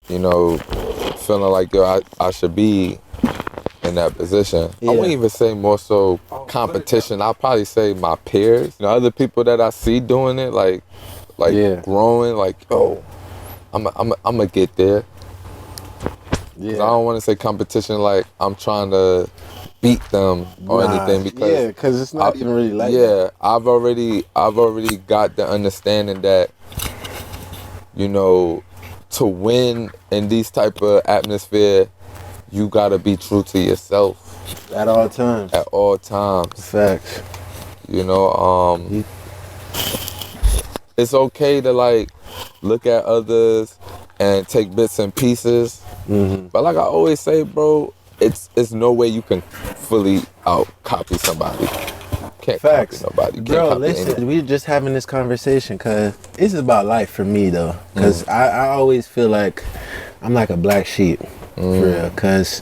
you know, feeling like, yo, I should be in that position. Yeah. I wouldn't even say more so competition. I'll probably say my peers. You know, other people that I see doing it, like growing, like, oh, I'm gonna get there. Yeah. I don't want to say competition like I'm trying to beat them or anything, because it's not even really like that. I've already got the understanding that, you know, to win in these type of atmosphere, you gotta be true to yourself at all times. At all times. Facts. You know, it's okay to like look at others and take bits and pieces. Mm-hmm. But like I always say, bro, it's no way you can fully copy somebody. Can't Facts. copy nobody. Bro, listen, we're just having this conversation because it's about life for me, though. Because I always feel like I'm like a black sheep, for real. Because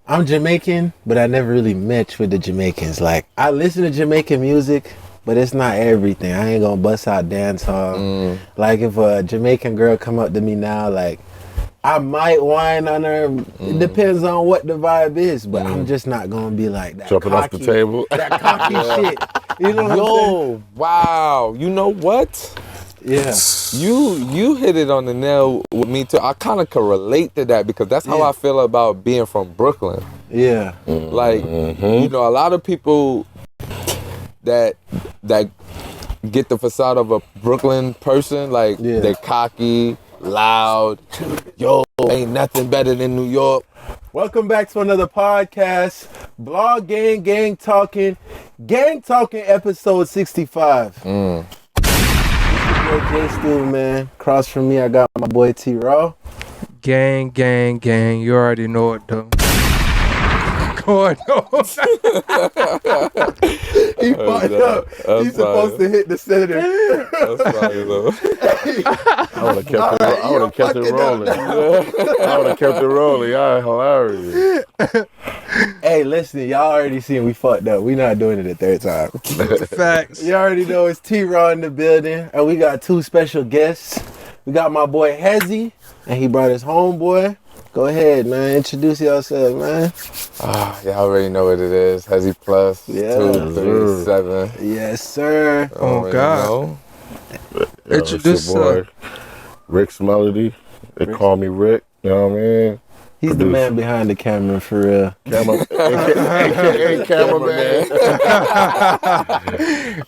I'm Jamaican, but I never really match with the Jamaicans. Like, I listen to Jamaican music, but it's not everything. I ain't gonna bust out dance hall. Like, if a Jamaican girl come up to me now, like, I might whine on her. It depends on what the vibe is, but I'm just not gonna be like that. Jumping off the table. That cocky shit. You know what I'm saying? Wow. You know what? Yeah. You hit it on the nail with me too. I kind of can relate to that because that's how I feel about being from Brooklyn. Yeah. Like, you know, a lot of people that get the facade of a Brooklyn person, like they're cocky, loud, yo, ain't nothing better than New York. Welcome back to another podcast, Blog Gang Talkin, episode 65. This is your boy J Stu, man. Across from me, I got my boy T Raw. Gang. You already know it, though. Going on. He fucked up. He's supposed to hit the center. That's funny, though. I would have kept it rolling. I would have kept it rolling. Y'all hilarious. Hey, listen, y'all already seen we fucked up. We not doing it a third time. Facts. You already know it's T Raw in the building, and we got two special guests. We got my boy Hezi, and he brought his homeboy. Go ahead, man. Introduce yourself, man. Y'all already know what it is. Hezi Plus, 237. Yes, sir. Oh, God. Introduce your boy, Rick's Melody. They call me Rick. You know what I mean? He's the man behind the camera, for real. AKA cameraman.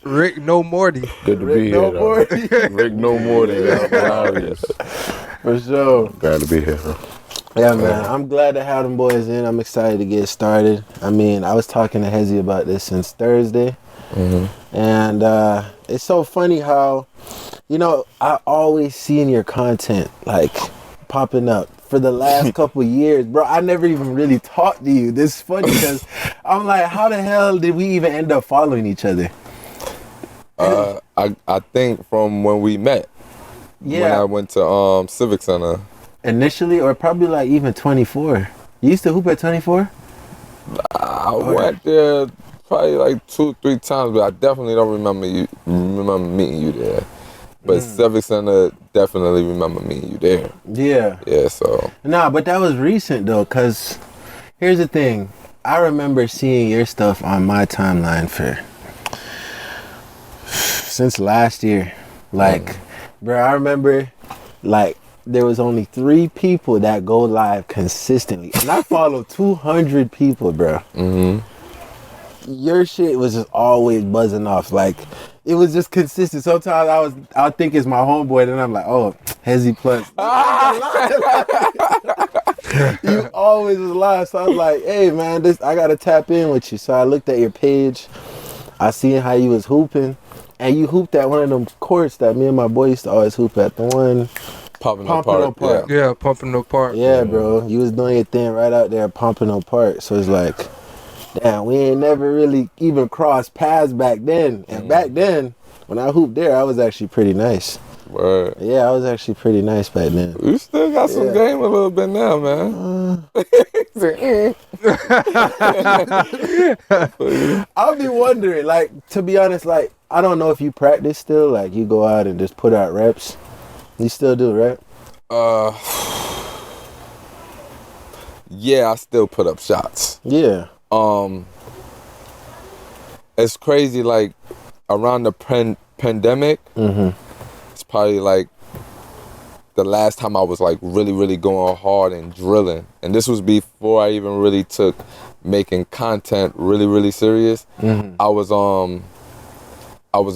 Rick No Morty. Good to be here, though. Rick No Morty. Y'all hilarious. For sure. Glad to be here. Yeah, man. I'm glad to have them boys in. I'm excited to get started. I mean, I was talking to Hezi about this since Thursday. And it's so funny how, you know, I always seen your content, like, popping up for the last couple years. Bro, I never even really talked to you. This is funny because I'm like, how the hell did we even end up following each other? I think from when we met. Yeah. When I went to Civic Center. Initially, or probably like even 24. You used to hoop at 24? I went there probably like 2-3 times, but I definitely don't remember meeting you there. But Civic Center, definitely remember meeting you there. Yeah. Yeah, so. Nah, but that was recent though, because here's the thing. I remember seeing your stuff on my timeline since last year. Like, bro, I remember, like, there was only 3 people that go live consistently. And I follow 200 people, bro. Your shit was just always buzzing off. Like, it was just consistent. Sometimes I think it's my homeboy, then I'm like, oh, Hezi Plus. You always was live. So I was like, hey, man, I got to tap in with you. So I looked at your page. I seen how you was hooping. And you hooped at one of them courts that me and my boy used to always hoop at. The one... Pompano Park. Yeah, Pompano Park. Yeah, bro. You was doing your thing right out there at Pompano Park. So it's like, damn, we ain't never really even crossed paths back then. And back then, when I hooped there, I was actually pretty nice. Word. Yeah, I was actually pretty nice back then. You still got some game a little bit now, man. I'll be wondering, like, to be honest, like, I don't know if you practice still. Like, you go out and just put out reps. You still do, right? Yeah, I still put up shots. Yeah. It's crazy, like, around the pandemic, it's probably, like, the last time I was, like, really, really going hard and drilling. And this was before I even really took making content really, really serious. I was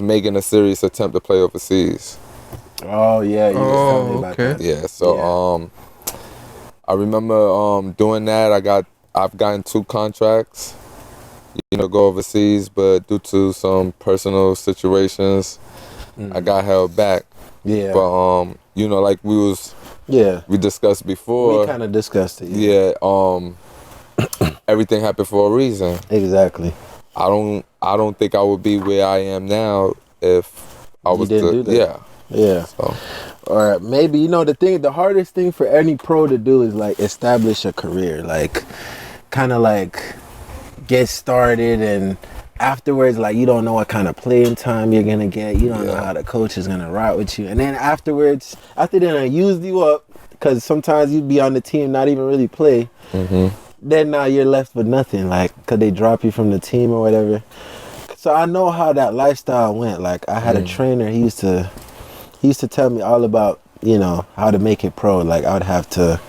making a serious attempt to play overseas. Oh, yeah. You was telling me about that. Yeah, so, I remember doing that. I've gotten 2 contracts, you know, go overseas, but due to some personal situations, I got held back. Yeah. But you know, like we discussed before. We kind of discussed it. Yeah. Everything happened for a reason. Exactly. I don't think I would be where I am now if I was didn't do that. Yeah. Yeah. So. Or maybe, you know, the hardest thing for any pro to do is like establish a career, like kind of like get started, and afterwards, like, you don't know what kind of playing time you're gonna get. You don't know how the coach is gonna route with you, and then afterwards, after they done used you up, because sometimes you'd be on the team not even really play. Then now you're left with nothing, like, because they drop you from the team or whatever. So I know how that lifestyle went. Like, I had a trainer. He used to tell me all about, you know, how to make it pro. Like, I would have to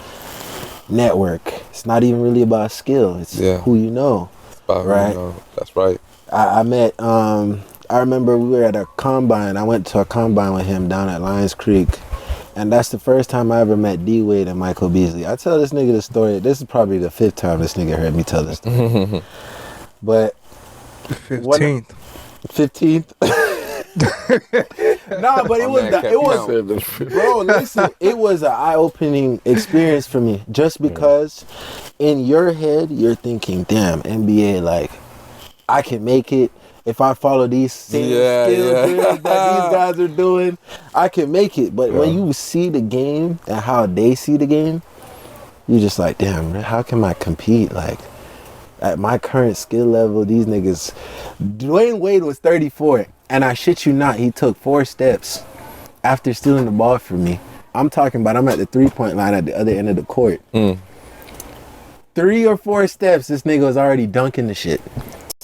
network. It's not even really about skill. It's who you know. It's about right? who you know. That's right. I met, I remember we were at a combine. I went to a combine with him down at Lions Creek. And that's the first time I ever met D. Wade and Michael Beasley. I tell this nigga the story. This is probably the 5th time this nigga heard me tell this story. But 15th. 15th? No, but it was bro, listen, it was an eye-opening experience for me. Just because in your head you're thinking, damn, NBA, like, I can make it. If I follow these same skills that these guys are doing, I can make it. But when you see the game and how they see the game, you're just like, damn, how can I compete? Like, at my current skill level, these niggas. Dwayne Wade was 34, and I shit you not, he took 4 steps after stealing the ball from me. I'm talking about I'm at the 3-point line at the other end of the court. 3 or 4 steps, this nigga was already dunking the shit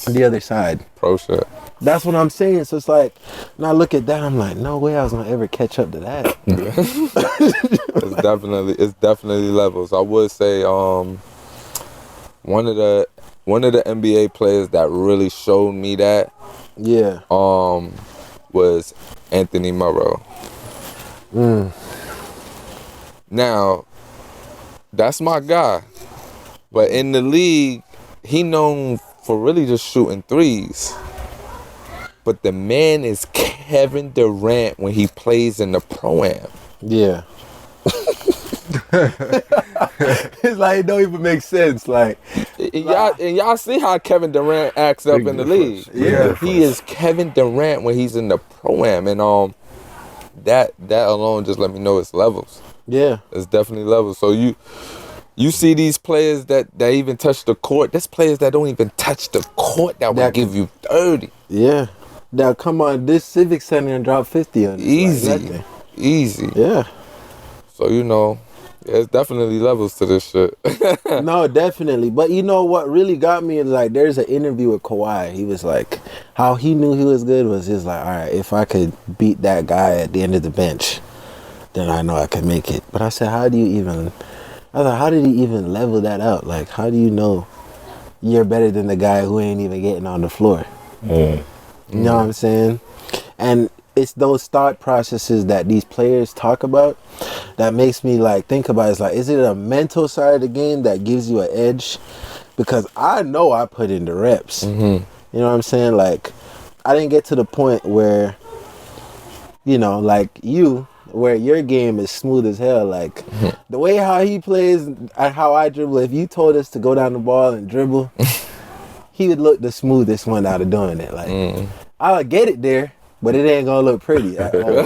on the other side. Pro shit. That's what I'm saying. So it's like, when I look at that, I'm like, no way I was gonna ever catch up to that. It's definitely levels. I would say one of the NBA players that really showed me that was Anthony Morrow. Now, that's my guy. But in the league, he known for really just shooting threes. But the man is Kevin Durant when he plays in the Pro-Am. Yeah. It's like, it don't even make sense. Like, y'all see how Kevin Durant acts up in the league. Yeah. He is Kevin Durant when he's in the Pro-Am. And that alone just let me know it's levels. Yeah. It's definitely levels. So you see these players that even touch the court. There's players that don't even touch the court that will give you 30. Yeah. Now come on, this Civic Center and drop 50 on this. Easy. Yeah. So, you know, there's definitely levels to this shit. No, definitely. But you know what really got me is, like, there's an interview with Kawhi. He was like, how he knew he was good was just like, all right, if I could beat that guy at the end of the bench, then I know I can make it. But I said, how did he even level that out? Like, how do you know you're better than the guy who ain't even getting on the floor? You know what I'm saying? And it's those thought processes that these players talk about that makes me, like, think about it. It's like, is it a mental side of the game that gives you an edge? Because I know I put in the reps. You know what I'm saying? Like, I didn't get to the point where, you know, like you, where your game is smooth as hell. Like, the way how he plays and how I dribble, if you told us to go down the ball and dribble, he would look the smoothest one out of doing it. Like, I'll get it there, but it ain't gonna look pretty at all.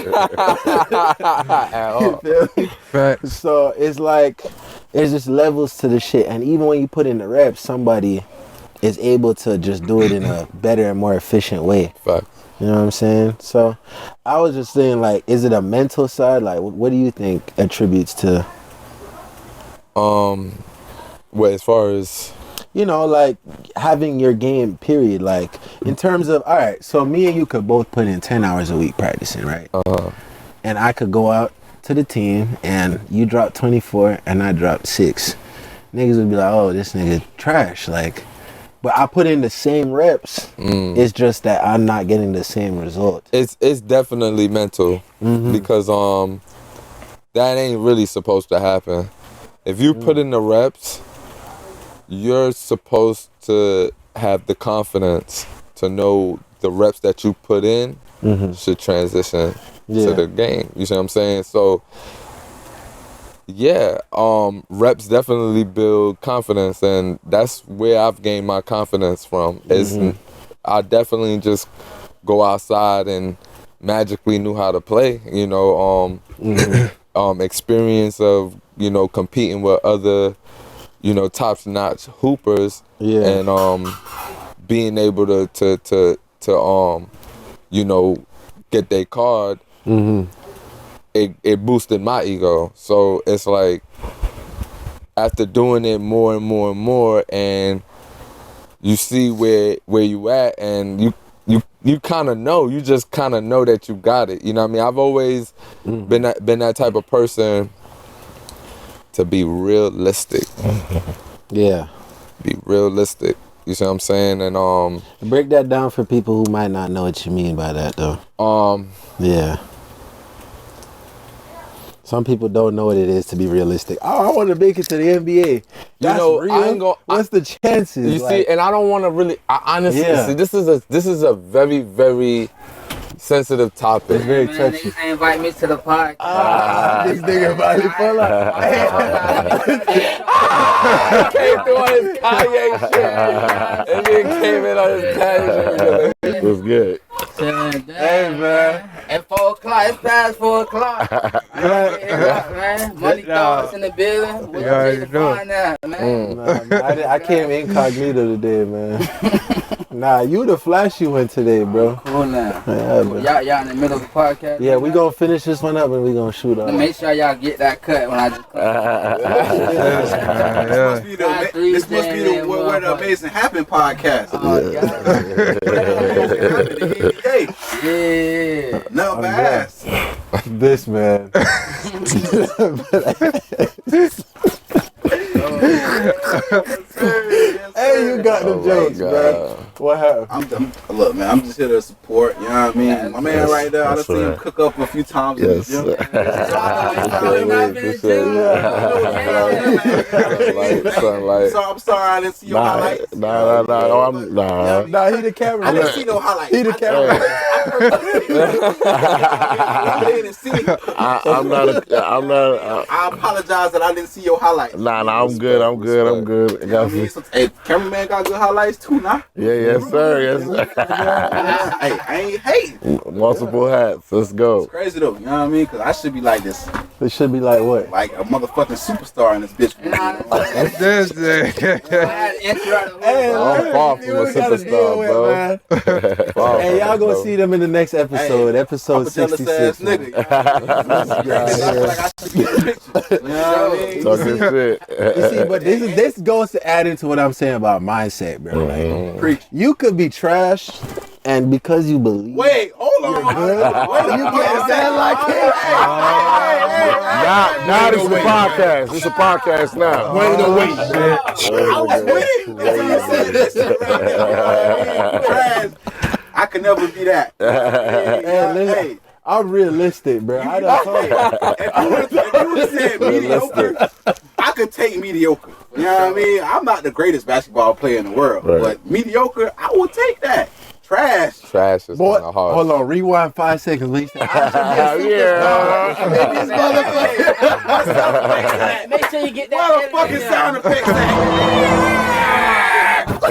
At all. You feel me? Facts. So it's like, there's just levels to the shit. And even when you put in the reps, somebody is able to just do it in a better and more efficient way. Facts. You know what I'm saying? So I was just saying, like, is it a mental side? Like, what do you think attributes to? Well, as far as like having your game, period. Like, in terms of, all right, so me and you could both put in 10 hours a week practicing, right? And I could go out to the team and you drop 24 and I drop 6. Niggas would be like, oh, this nigga trash. Like, but I put in the same reps. It's just that I'm not getting the same result. It's definitely mental because that ain't really supposed to happen. If you put in the reps, you're supposed to have the confidence to know the reps that you put in should transition to the game. You see what I'm saying? So yeah, reps definitely build confidence, and that's where I've gained my confidence from. I definitely just go outside and magically knew how to play. Experience of competing with other top-notch hoopers, and being able to get their card. It boosted my ego. So it's like after doing it more and more and more, and you see where you at, and you kind of know, you just kind of know that you got it. You know what I mean? I've always been that type of person to be realistic. Yeah. Be realistic. You see what I'm saying? And break that down for people who might not know what you mean by that, though. Yeah. Some people don't know what it is to be realistic. Oh, I want to make it to the NBA. That's real. What's the chances? You see, and I don't want to really. I honestly see. This is a very, very sensitive topic. It's very touchy. They invite me to the podcast. This nigga about to pull up. Came through on his Kanye shit. And then came in on his Kanye shit. It was good. Hey, man. At 4 o'clock, it's past 4 o'clock. Man. Money thoughts in the building. We already need to know. find out, man. I came incognito today, man. Nah, you the flashy one today, bro. Cool now. Yeah, man. Y'all in the middle of the podcast? Yeah, we gonna finish this one up and we gonna shoot off. Make sure y'all get that cut when I just This must be the Where the Amazing Happen podcast. Yeah. No ass. This man. Hey, you got the jokes, bro. What happened? Look, man, I'm just here to support. You know what I mean? My man right there, I done seen him cook up a few times in the gym. So I'm sorry I didn't see your highlights. Nah. Nah, he the camera. I didn't see no highlights. He the camera. I apologize that I didn't see your highlights. Nah, I'm good. Hey, cameraman got good highlights too, nah? Yeah, yes, sir. Hey, I ain't hating. Multiple hats. Let's go. It's crazy though, you know what I mean? Because I should be like this. It should be like what? Like a motherfucking superstar in this bitch. I'm far from a superstar, bro. Hey, y'all gonna see them in the next episode, episode 66. Nigga. Like I should be in the picture. You know what I mean? Talking shit. You see, but this goes to add into what I'm saying about mindset, bro. Like, Preach. you could be trash, and because you believe. Wait, hold on. You can't stand like it. Now this is a podcast. This is a podcast now. I could never be that. Hey, I'm realistic, bro. I done told you. If you would have said mediocre, I could take mediocre. You know what I mean? I'm not the greatest basketball player in the world, but mediocre, I will take that. Trash is kind of hard. Hold on, rewind 5 seconds. Make sure you get that motherfucking sound effects.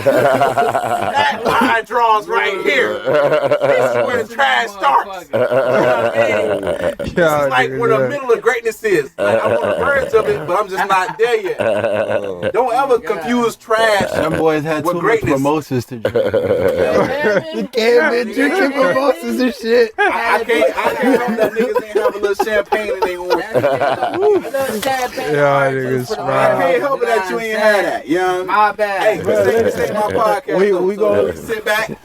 That line draws right here. This is where the trash starts. You know what I mean? This is like where the middle of greatness is. Like, I'm on the verge of it, but I'm just not there yet. Don't ever confuse trash. Them boys had with too greatness. much mimosas to drink. You can't be drinking mimosas and shit. I can't help that niggas ain't have a little champagne in their orange. Yeah, niggas I smile. can't help it that you ain't had that. You know what I mean? My bad. Hey, this ain't my podcast. We gonna sit back and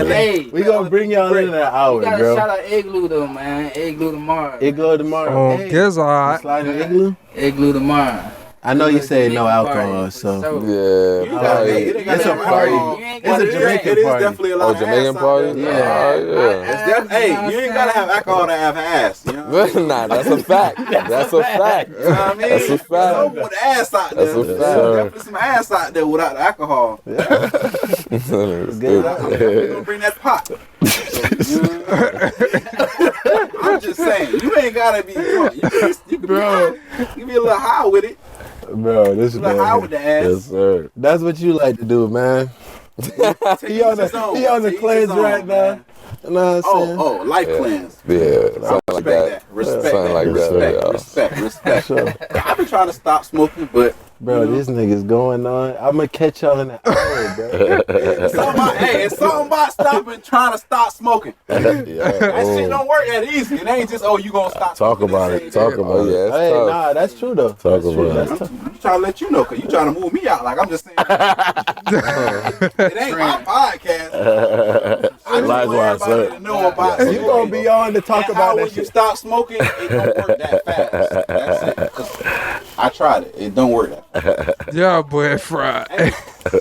Hey, we gonna bring y'all in that hour, you gotta bro. shout out Igloo though, man. Igloo tomorrow. Igloo tomorrow. Oh, guess alright. Sliding Igloo. Igloo tomorrow. I know you say no alcohol, so Yeah, it's a party. It's a Jamaican It is party. definitely a lot of Jamaican ass party? out there. Yeah. Hey, you ain't gotta have alcohol to have ass. You know what I mean? Nah, that's a fact. That's a fact. You know what I mean? That's a fact. There's someone with ass out there. That's a There's fact. definitely some ass out there without the alcohol. We're gonna bring that pot. I'm just saying, you ain't gotta be drunk. You can be high. You can be a little high with it. Bro, this A little high with man. the ass. Yes, sir. That's what you like to do, man. He on the cleanse right now. You know what I'm saying? Oh, life cleanse. Yeah, something like that. Respect Something like that. Respect. I've been trying to stop smoking, but Bro, this nigga's going on. I'm gonna catch y'all in the hour, bro. it's something about stopping, trying to stop smoking. That shit don't work that easy. It ain't just, you gonna stop Talk smoking about this it. ain't Talk it. about it. Yeah, it's Hey, tough. nah, that's true though. Talk That's true. about That's it. tough. I'm trying to let you know, cause you trying to move me out. Like, I'm just saying, it ain't my podcast. I just want Likewise, everybody sir. to know about it. You gonna be on to talk And about how that when you shit. stop smoking, it don't work that fast. That's it. 'Cause I tried it. It don't work that fast. Yeah, boy, fried.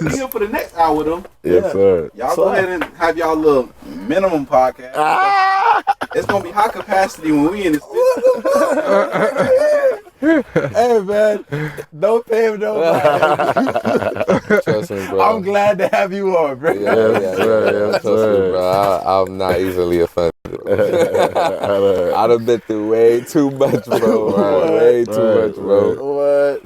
We here for the next hour though. Yes, sir. Y'all go ahead and have y'all little minimum podcast. It's gonna be high capacity when we in this. Hey man, don't pay him no mind. Trust me, bro. I'm glad to have you on, bro. Yeah. Yes, Trust me, bro. I'm not easily offended. I done been through way too much, bro. Way too much, bro. What?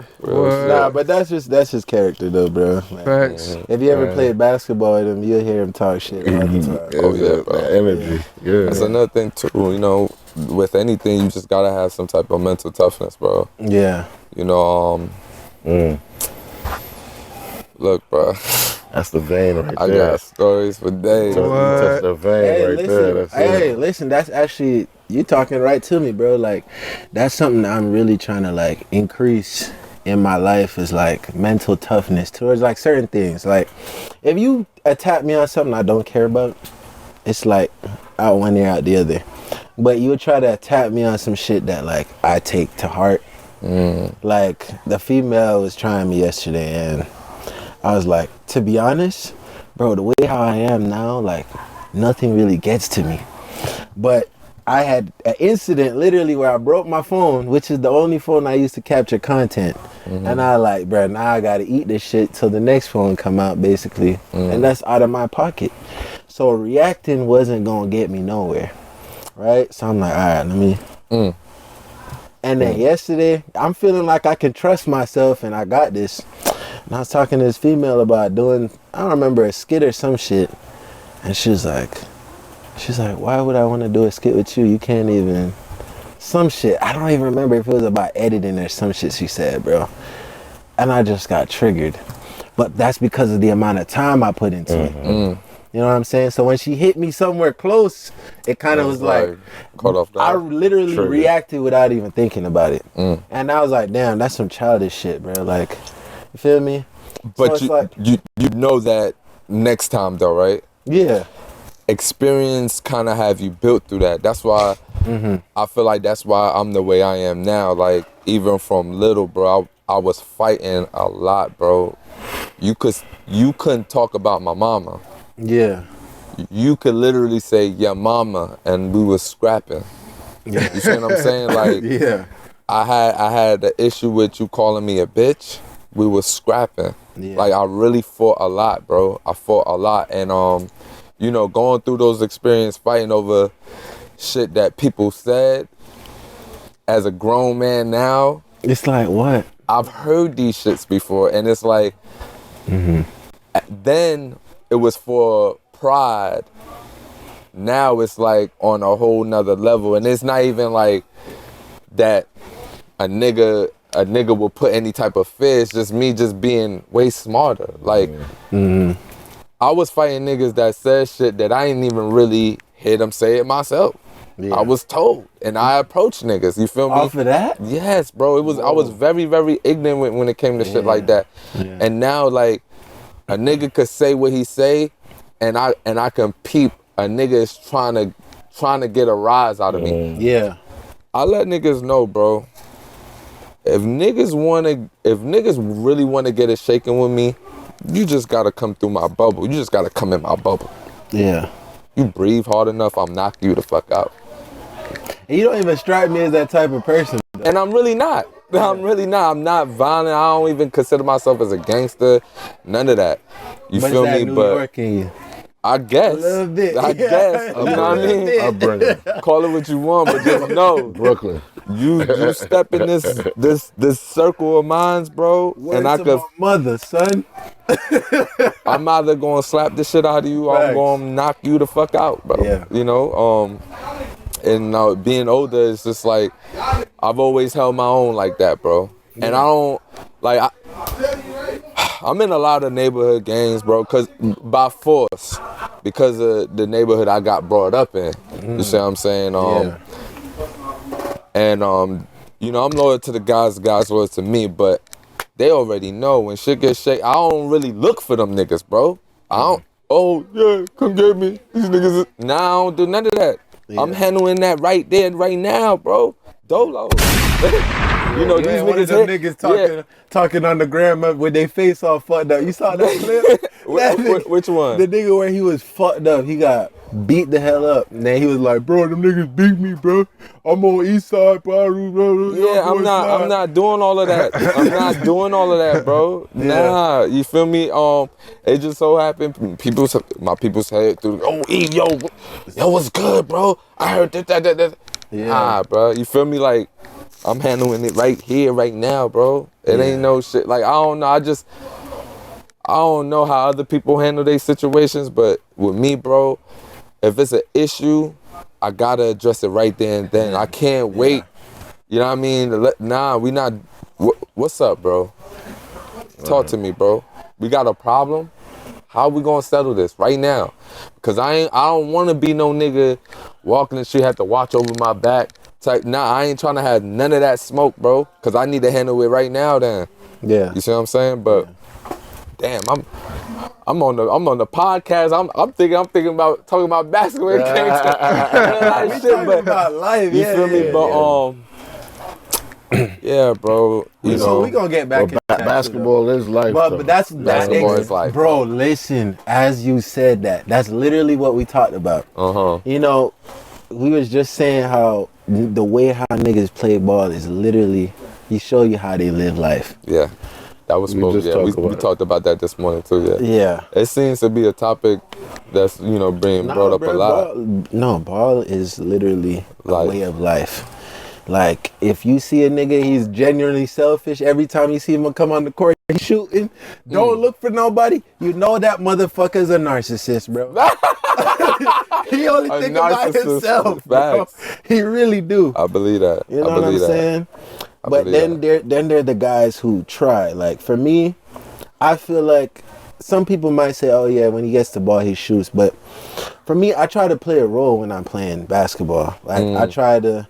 Nah, but that's just character though, bro. Like, Facts. if you ever played basketball with him, you'll hear him talk shit all the time. Oh, yeah, bro. That energy. Yeah. That's another thing too, you know, with anything you just gotta have some type of mental toughness, bro. Yeah. You know, look, bro, That's the vein right I there. got stories for days. You touched the vein Hey, right listen. there. That's Hey, it. listen. That's actually you talking right to me, bro. Like, that's something that I'm really trying to like increase in my life is like mental toughness towards like certain things. Like, if you attack me on something I don't care about, it's like out one ear out the other. But you would try to attack me on some shit that like I take to heart. Like the female was trying me yesterday, and I was like, to be honest, bro, the way how I am now, like nothing really gets to me. But I had an incident literally where I broke my phone, which is the only phone I used to capture content. And I like, bro, now I gotta eat this shit till the next phone come out, basically. And that's out of my pocket. So reacting wasn't gonna get me nowhere, right? So I'm like, all right, let me. And then yesterday, I'm feeling like I can trust myself and I got this. And I was talking to this female about doing, I don't remember, a skit or some shit. And she's like, why would I want to do a skit with you? You can't even, some shit. I don't even remember if it was about editing or some shit she said, bro. And I just got triggered. But that's because of the amount of time I put into it. You know what I'm saying? So when she hit me somewhere close, it kind of was like, caught off I guard. literally reacted without even thinking about it. And I was like, damn, that's some childish shit, bro. Like, you feel me? But So it's you know that next time though, right? Yeah. Experience kind of have you built through that. That's why I feel like that's why I'm the way I am now. Like even from little, bro, I was fighting a lot, bro. You couldn't talk about my mama. Yeah. You could literally say your mama, and we was scrapping. You see what I'm saying? Like Yeah. I had the issue with you calling me a bitch. We was scrapping. Yeah. Like I really fought a lot, bro. I fought a lot, and you know, going through those experiences, fighting over shit that people said. As a grown man now, It's like, what? I've heard these shits before, and it's like, then it was for pride. Now it's like on a whole nother level, and it's not even like that a nigga will put any type of fear. It's just me just being way smarter. Like I was fighting niggas that said shit that I ain't even really hear them say it myself. Yeah. I was told, and I approached niggas. You feel me? Off of that? Yes, bro. It was. Whoa. I was very, very ignorant when it came to shit like that. Yeah. And now, like, a nigga could say what he say, and I can peep. A nigga is trying to get a rise out of me. Yeah. I let niggas know, bro. If niggas really wanna get it shaking with me, you just gotta come through my bubble. You just gotta come in my bubble. Yeah. You breathe hard enough, I'll knock you the fuck out. And you don't even strike me as that type of person. Though. And I'm really not. Yeah. I'm really not. I'm not violent. I don't even consider myself as a gangster. None of that. You but feel is that me? New But York in you? I guess. A little bit. I guess. You know what I mean? Upbringing. Call it what you want, but just know. Brooklyn. You step in this circle of mines, bro, Word and I to could my mother, son. I'm either gonna slap the shit out of you or I'm gonna knock you the fuck out, bro. Yeah. You know, and being older, it's just like I've always held my own like that, bro. Yeah. And I don't like I'm in a lot of neighborhood gangs, bro, by force, because of the neighborhood I got brought up in. You see what I'm saying? And you know, I'm loyal to the guys loyal to me, but they already know when shit gets shaky. I don't really look for them niggas, bro. I don't. Oh yeah, come get me. These niggas. Nah, I don't do none of that. Yeah. I'm handling that right there, right now, bro. Dolo. You know, these niggas, talking on the gram with their face all fucked up. You saw that clip? Which one? The nigga where he was fucked up. He got beat the hell up. And then he was like, bro, them niggas beat me, bro. I'm on East Side, bro. Yeah, I'm not doing all of that. I'm not doing all of that, bro. Yeah. Nah, you feel me? It just so happened my people say through, oh, E, yo, what's good, bro? I heard that. Yeah. Nah, bro. You feel me? Like, I'm handling it right here, right now, bro. It ain't no shit. Like, I don't know. I don't know how other people handle their situations, but with me, bro, if it's an issue, I gotta address it right there and then. I can't wait. You know what I mean? Nah, we not. What's up, bro? Talk to me, bro. We got a problem. How we gonna settle this right now? Because I don't want to be no nigga walking the street, have to watch over my back. Type, nah, I ain't trying to have none of that smoke, bro. Because I need to handle it right now, then. Yeah. You see what I'm saying? But damn, I'm on the podcast. I'm thinking about talking about basketball. About life. You feel me? But yeah, bro. So we gonna get back into basketball is life. But basketball is life, bro. Listen, as you said that's literally what we talked about. You know, we was just saying how the way how niggas play ball is literally he show you how they live life. Yeah. That was supposed. We talked about that this morning too. Yeah. It seems to be a topic that's being brought up a lot. Ball is literally a way of life. Like, if you see a nigga, he's genuinely selfish. Every time you see him come on the court, he's shooting. Don't look for nobody. You know that motherfucker's a narcissist, bro. He only think about himself, bro. He really do. I believe that. You know what I'm saying? But then there are the guys who try. Like, for me, I feel like some people might say, oh yeah, when he gets the ball, he shoots. But for me, I try to play a role when I'm playing basketball. Like, I try to,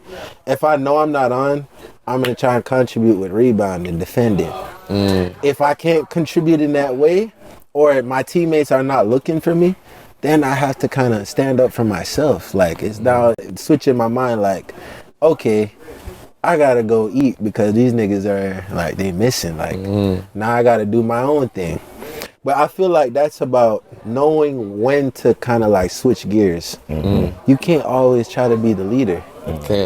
if I know I'm not on, I'm going to try and contribute with rebounding, defending. If I can't contribute in that way, or my teammates are not looking for me, then I have to kind of stand up for myself. Like, it's now switching my mind, like, okay, I gotta go eat because these niggas are, like, they missing. Like, now I gotta do my own thing. But I feel like that's about knowing when to kind of like switch gears. You can't always try to be the leader.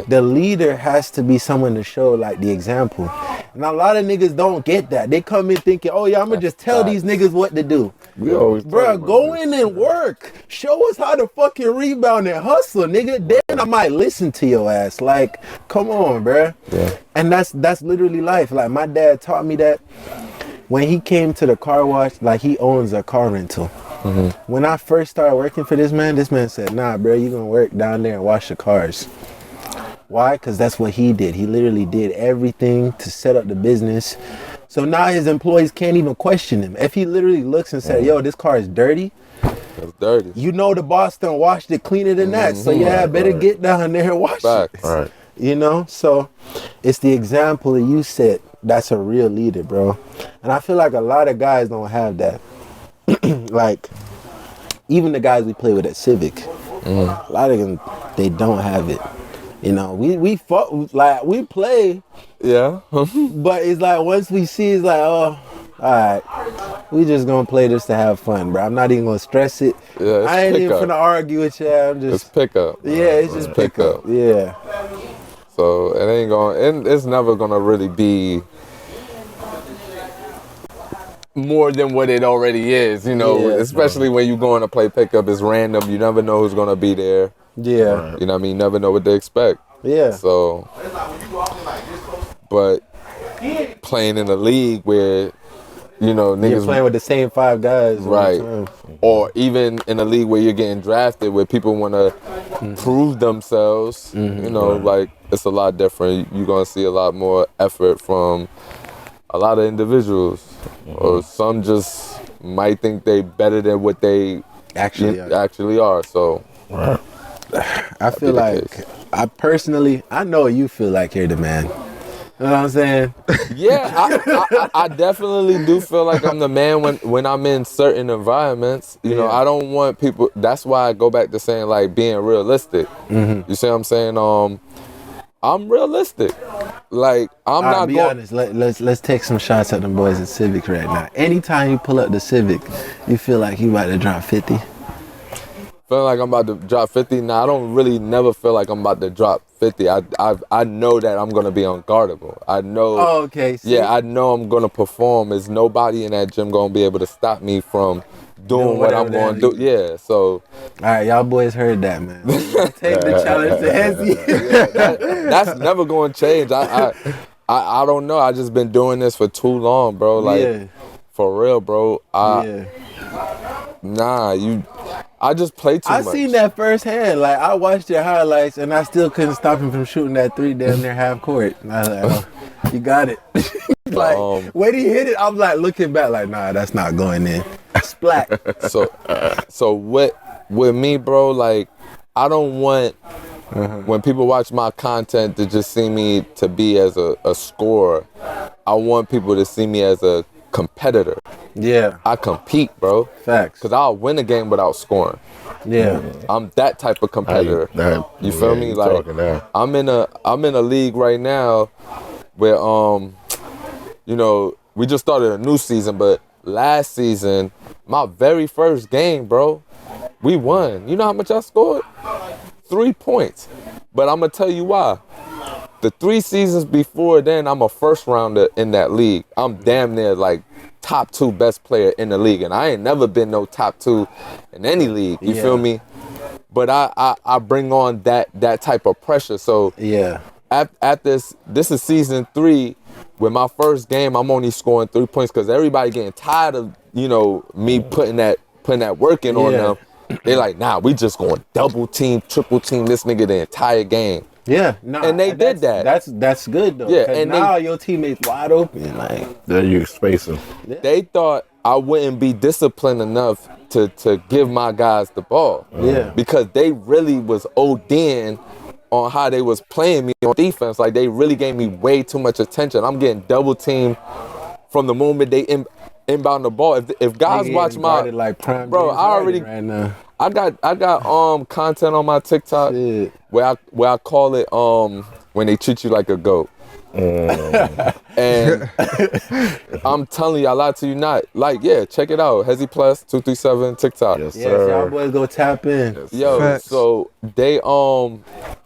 The leader has to be someone to show like the example. And a lot of niggas don't get that. They come in thinking, oh yeah, I'm gonna just tell these niggas what to do. Bro, go in and work. Show us how to fucking rebound and hustle, nigga. Then I might listen to your ass. Like, come on, bro. Yeah. And that's literally life. Like, my dad taught me that. when he came to the car wash, like he owns a car rental. When I first started working for this man said, nah, bro, you gonna work down there and wash the cars. Why? Because that's what he did. He literally did everything to set up the business. So now his employees can't even question him. If he literally looks and says, yo, this car is dirty, It's dirty. you know the boss done washed it cleaner than that. So yeah, better get down there and wash it. Right. You know? So it's the example that you set that's a real leader, bro. And I feel like a lot of guys don't have that. Like, even the guys we play with at Civic, a lot of them, they don't have it. You know, we play, Yeah. but it's like once we see, it's like, oh, all right, we just gonna play this to have fun, bro. I'm not even gonna stress it. Yeah, it's I ain't even pickup. finna argue with you. I'm just, It's pickup. yeah, it's just pickup. Yeah, So it ain't it's never gonna really be more than what it already is, you know, Yeah. especially when you going to play pickup. It's random. You never know who's gonna be there. yeah, You know what I mean? You never know what they expect. yeah. So, but playing in a league where, you know, You're niggas, playing with the same 5 guys. all the right, time. or even in a league where you're getting drafted, where people want to prove themselves, you know, like it's a lot different. You're gonna see a lot more effort from a lot of individuals, or some just might think they better than what they actually are. So, I feel the like, case. I know you feel like you're the man. You know what I'm saying? yeah, I definitely do feel like I'm the man when I'm in certain environments. You know, Yeah. I don't want people. That's why I go back to saying like being realistic. You see what I'm saying? I'm realistic. Like I'm All right, not be going. honest. Let's take some shots at them boys at Civic right now. Anytime you pull up the Civic, you feel like you about to drop 50. Feeling like I'm about to drop 50. Nah, I don't really never feel like I'm about to drop 50. I know that I'm gonna be unguardable. I know. Oh, okay. See? Yeah, I know I'm gonna perform. There's nobody in that gym gonna be able to stop me from doing what I'm whatever gonna do. Yeah, so All right, y'all boys heard that, man. Take the challenge to Hezzy. that's never gonna change. I don't know. I just been doing this for too long, bro. Like Yeah. for real, bro. Yeah. I just play too I much. seen that firsthand. Like I watched your highlights, and I still couldn't stop him from shooting that 3 damn near half court. And I was like, oh, you got it. Like when he hit it, I'm like looking back, like, nah, that's not going in. Splat. So with me, bro, like I don't want when people watch my content to just see me to be as a scorer. I want people to see me as a competitor. Yeah. I compete, bro. Facts. Cause I'll win a game without scoring. Yeah. I'm that type of competitor. You feel me? Like I'm in a league right now where you know, we just started a new season, but last season, my very first game, bro, we won. You know how much I scored? 3 points. But I'm gonna tell you why. The 3 seasons before then, I'm a first rounder in that league. I'm damn near like top 2 best player in the league, and I ain't never been no top 2 in any league. You feel me? But I bring on that type of pressure. So Yeah. at this is season 3. With my first game, I'm only scoring 3 points because everybody getting tired of, you know, me putting that work in on them. They like, nah, we just going double team, triple team this nigga the entire game. Yeah, no, And they did that. That's good though. Yeah, 'cause and now your teammates wide open. Like, There you space them. They thought I wouldn't be disciplined enough to give my guys the ball. Yeah. Because they really was ODing on how they was playing me on defense. Like they really gave me way too much attention. I'm getting double teamed from the moment they inbound the ball. If guys watch my like prime bro, James I already Harden right now. I got content on my TikTok Shit. where I call it when they treat you like a goat. And I'm telling you, I lie to you not. Like, yeah, check it out. Hezi Plus 237 TikTok. Yes, Yes, sir. y'all boys go tap in. Yo, Facts. so they so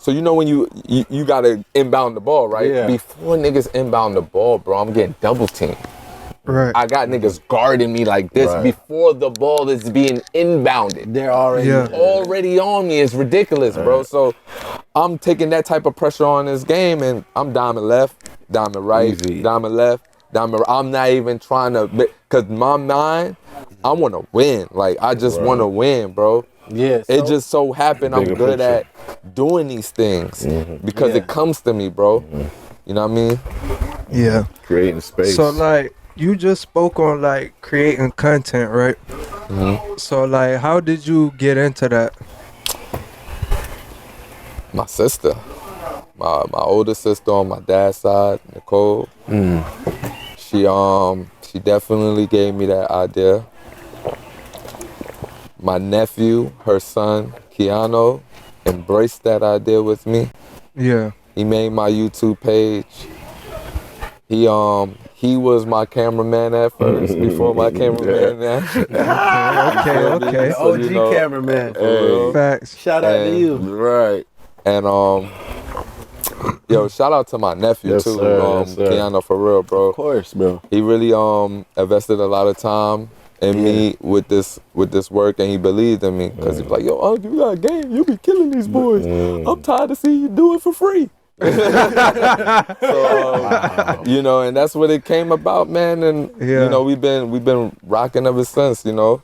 you know when you gotta inbound the ball, right? Yeah. Before niggas inbound the ball, bro, I'm getting double teamed. Right. I got niggas guarding me like this Right. before the ball is being inbounded. They're already Yeah. Already on me. It's ridiculous, bro. So I'm taking that type of pressure on this game, and I'm diamond left, diamond right, Easy. diamond left, I'm not even trying to, because my mind, I want to win. Like, I just want to win, bro. Yeah. It just so happened I'm Bigger good picture. at doing these things because it comes to me, bro. You know what I mean? Yeah. Creating space. So like you just spoke on like creating content, right? So like how did you get into that? My sister, my older sister on my dad's side, Nicole. She definitely gave me that idea. My nephew, her son, Keanu, embraced that idea with me. Yeah. He made my YouTube page. He was my cameraman at first, before my cameraman now. Okay. The OG cameraman. Hey. Facts. Shout out to you. Right. And yo, shout out to my nephew Yes, too, sir. Yes, sir. Keanu, for real, bro. Of course, bro. He really invested a lot of time in me with this work, and he believed in me because he was like, yo, you got a game, you be killing these boys. I'm tired of seeing you do it for free. So you know, and that's what it came about, man. And you know, we've been rocking ever since, you know.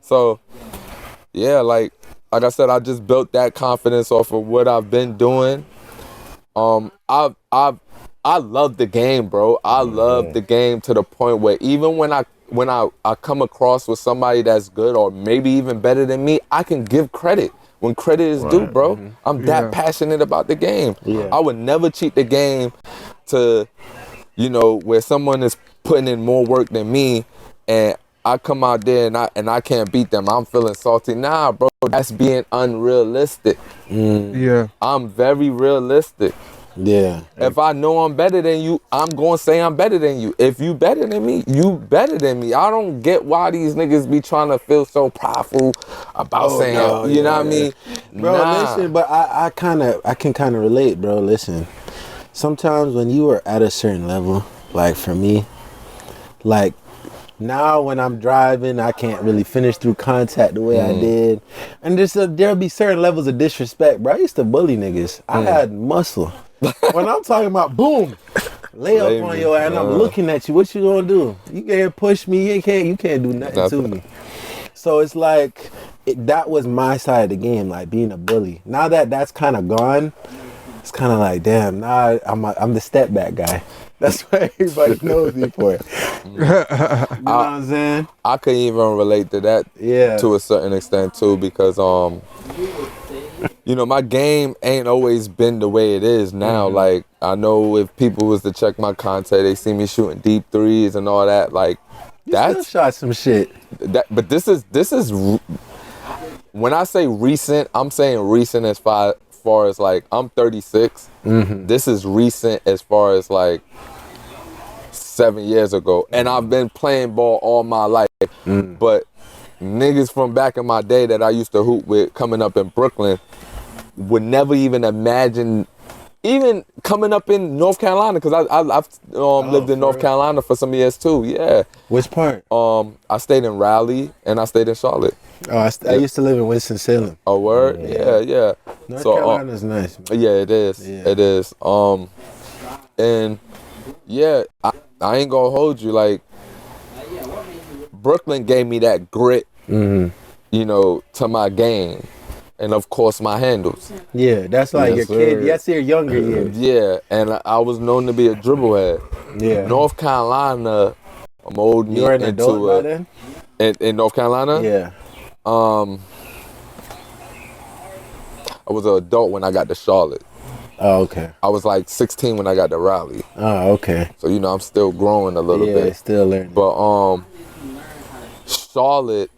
So yeah, like I said, I just built that confidence off of what I've been doing. I love the game, bro. I love the game to the point where even when I come across with somebody that's good or maybe even better than me, I can give credit when credit is due, bro. I'm that passionate about the game. I would never cheat the game to, you know, where someone is putting in more work than me and I come out there and I can't beat them. I'm feeling salty. Nah, bro, that's being unrealistic. Yeah. I'm very realistic. Yeah. If I know I'm better than you, I'm going to say I'm better than you. If you better than me, you better than me. I don't get why these niggas be trying to feel so prideful about saying, you know what I mean? Bro, listen, but I can kind of relate, bro. Listen, sometimes when you are at a certain level, like for me, like now when I'm driving, I can't really finish through contact the way I did. And there'll be certain levels of disrespect, bro. I used to bully niggas. I had muscle. When I'm talking about boom, lay up on your ass, and I'm looking at you, what you gonna do? You can't push me, you can't do nothing to me. So it's like, that was my side of the game, like being a bully. Now that that's kind of gone, it's kind of like, damn, now I'm the step back guy. That's what everybody knows me for. You know what I'm saying? I could even relate to that to a certain extent too, because you know, my game ain't always been the way it is now. Like, I know if people was to check my content, they see me shooting deep threes and all that. Like, Still shot some shit. But this is when I say recent, I'm saying recent as far as like I'm 36. This is recent as far as like 7 years ago, and I've been playing ball all my life. But niggas from back in my day that I used to hoop with coming up in Brooklyn would never even imagine even coming up in North Carolina, because I've lived in North Carolina for some years too. Yeah. Which part? I stayed in Raleigh and I stayed in Charlotte. Oh, I used to live in Winston-Salem. Oh, word? Yeah. North Carolina's nice. Yeah, it is. Yeah. It is. And yeah, I ain't gonna hold you. Like, Brooklyn gave me that grit, you know, to my game. And of course, my handles. Yeah, that's like your kid. That's your younger years. Yeah, and I was known to be a dribble head. Yeah. North Carolina molded me into it. You were an adult by then? In North Carolina? Yeah. I was an adult when I got to Charlotte. Oh, okay. I was like 16 when I got to Raleigh. Oh, okay. So, you know, I'm still growing a little bit. Yeah, still learning. But Charlotte,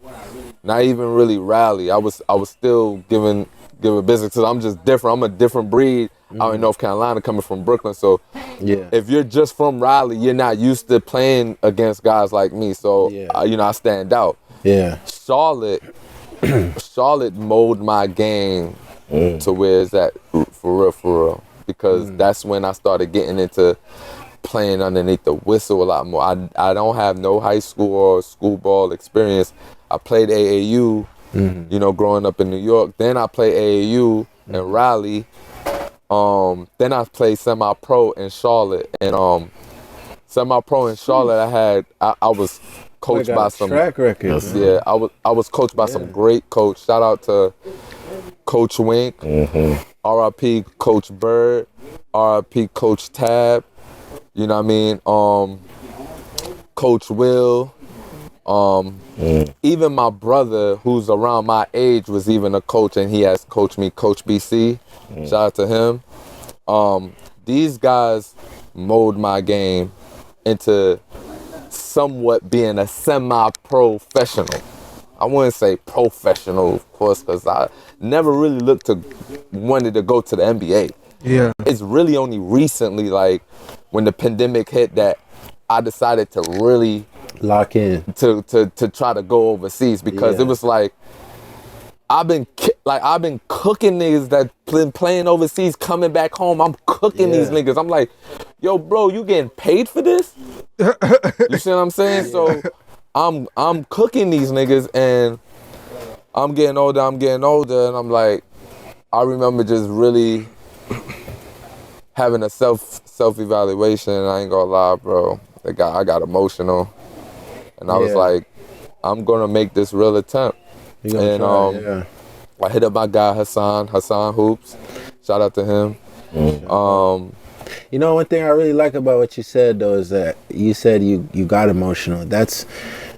not even really Raleigh. I was still giving business, because I'm just different. I'm a different breed out in North Carolina coming from Brooklyn. So yeah, if you're just from Raleigh, you're not used to playing against guys like me. So you know, I stand out. Yeah. Charlotte molded my game to where it's at for real. Because that's when I started getting into playing underneath the whistle a lot more. I don't have no high school or school ball experience. I played AAU, you know, growing up in New York. Then I played AAU in Raleigh. Then I played semi-pro in Charlotte. And semi-pro in Charlotte, I was coached by some track record. Yeah, I was coached by some great coach. Shout out to Coach Wink, R.I.P. Coach Bird, R.I.P. Coach Tab. You know what I mean? Coach Will. Even my brother, who's around my age, was even a coach, and he has coached me, Coach BC. Shout out to him. These guys mold my game into somewhat being a semi-professional. I wouldn't say professional, of course, because I never really wanted to go to the NBA. Yeah. It's really only recently, like when the pandemic hit, that I decided to really lock in to try to go overseas, because it was like I've been cooking niggas that been playing overseas, coming back home. I'm cooking these niggas. I'm like, yo, bro, you getting paid for this? You see what I'm saying? So I'm cooking these niggas, and I'm getting older, and I'm like, I remember just really having a self-evaluation, and I ain't gonna lie, bro. I got emotional, and I was like, I'm gonna make this real attempt. And I hit up my guy Hassan Hoops. Shout out to him. You know, one thing I really like about what you said though is that you said you got emotional. That's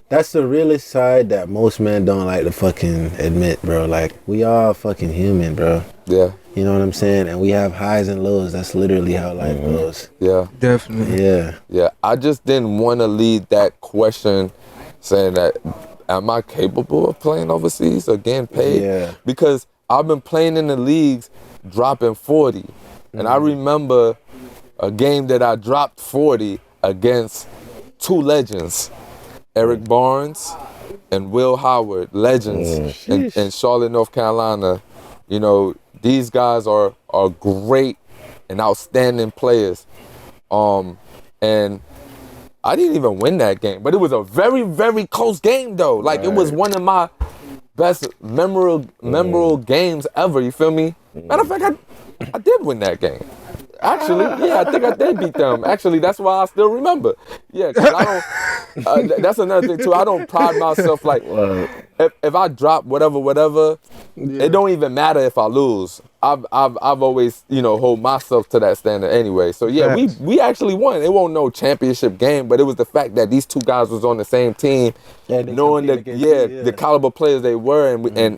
the realest side that most men don't like to fucking admit, bro. Like, we all fucking human, bro. Yeah. You know what I'm saying? And we have highs and lows. That's literally how life goes. Yeah. Definitely. Yeah. Yeah. I just didn't want to lead that question saying that, am I capable of playing overseas or getting paid? Yeah. Because I've been playing in the leagues dropping 40. And I remember a game that I dropped 40 against two legends, Eric Barnes and Will Howard, legends in Charlotte, North Carolina. You know, these guys are great and outstanding players. And I didn't even win that game, but it was a very, very close game though. Like, it was one of my best memorable games ever, you feel me? Matter of fact, I did win that game. Actually, yeah, I think I did beat them. Actually, that's why I still remember. Yeah, 'cause I don't. That's another thing too. I don't pride myself like if I drop whatever, it don't even matter if I lose. I've always hold myself to that standard anyway. So yeah, we actually won. It wasn't no championship game, but it was the fact that these two guys was on the same team, knowing the caliber players they were,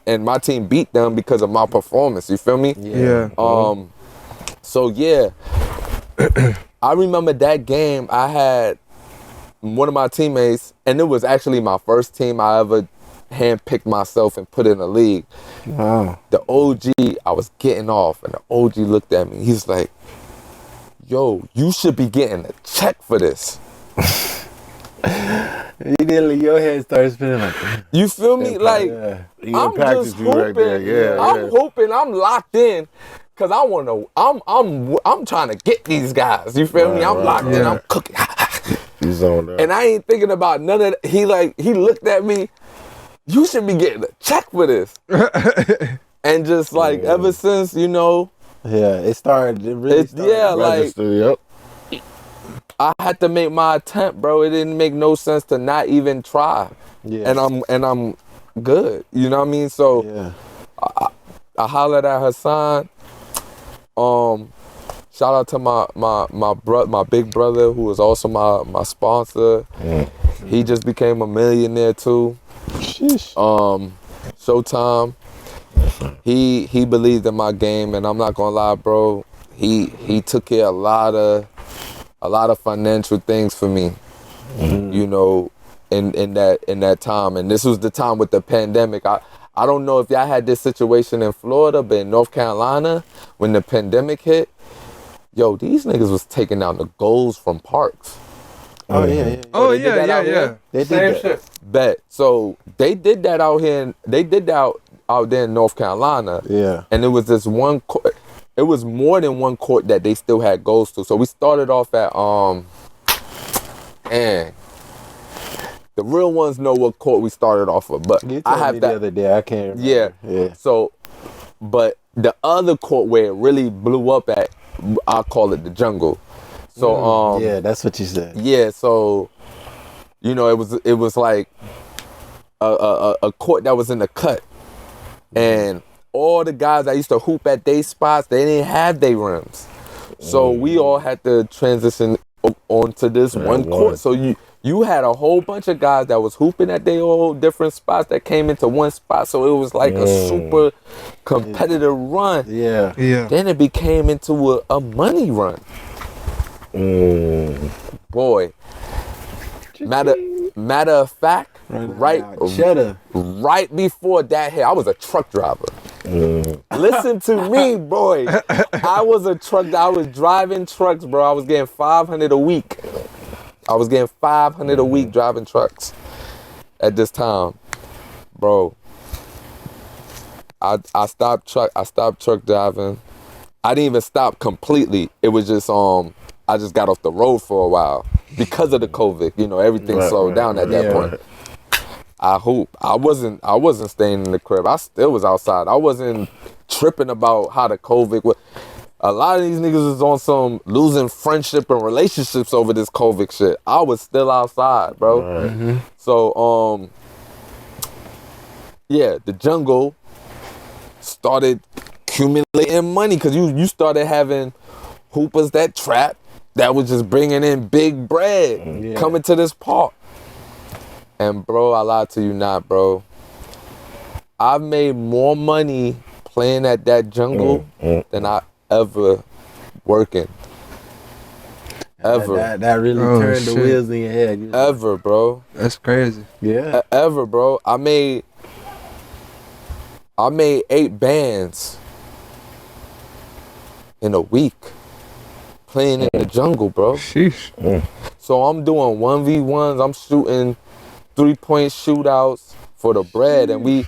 and my team beat them because of my performance. You feel me? Yeah. So yeah, I remember that game. I had one of my teammates, and it was actually my first team I ever handpicked myself and put in a league. Wow. The OG, I was getting off, and the OG looked at me. He's like, yo, you should be getting a check for this. Immediately your head started spinning like, you feel me? Like, I'm just hooping. right there. I'm hooping. I'm locked in. Cause I want to. I'm trying to get these guys. You feel me? I'm locked in. I'm cooking. He's on there. And I ain't thinking about none of that. He looked at me. You should be getting a check for this. And just like ever since, it started. It really started. I had to make my attempt, bro. It didn't make no sense to not even try. Yeah. And I'm good. You know what I mean? So I hollered at Hassan. Shout out to my big brother, who was also my sponsor. He just became a millionaire too. Sheesh. Showtime. He believed in my game, and I'm not gonna lie, bro. He took care of a lot of financial things for me. In that time, and this was the time with the pandemic. I don't know if y'all had this situation in Florida, but in North Carolina, when the pandemic hit, yo, these niggas was taking down the goals from parks. Oh yeah. Oh they did that out here? They did that. Bet. So they did that out here. They did that out there in North Carolina. Yeah. And it was this one court. It was more than one court that they still had goals to. So we started off at the real ones know what court we started off with, but You I told have me that the other day. I can't remember. Yeah. So, but the other court where it really blew up at, I call it the jungle. So yeah, that's what you said. yeah, so you know, it was like a court that was in the cut, and all the guys that used to hoop at their spots, they didn't have their rims, so we all had to transition onto this one court. So you had a whole bunch of guys that was hooping at their all different spots that came into one spot, so it was like a super competitive run. Yeah. Then it became into a money run. Boy, matter of fact, right before that hit, I was a truck driver. Listen to me, boy. I was driving trucks, bro. I was getting $500 a week. I was getting $500 a week driving trucks at this time, bro. I stopped truck driving. I didn't even stop completely. It was just I just got off the road for a while because of the COVID. You know, everything slowed down at that point. I hoop. I wasn't staying in the crib. I still was outside. I wasn't tripping about how the COVID was. A lot of these niggas was on some losing friendship and relationships over this COVID shit. I was still outside, bro. So, yeah, the jungle started accumulating money because you started having hoopers that trap that was just bringing in big bread coming to this park. And bro, I lied to you not, bro. I've made more money playing at that jungle than I ever working. Ever. That really turned the wheels in your head. Ever, bro. That's crazy. Yeah. Ever, bro. I made 8 bands in a week playing in the jungle, bro. Sheesh. So I'm doing 1v1s. I'm shooting 3-point shootouts for the bread, and we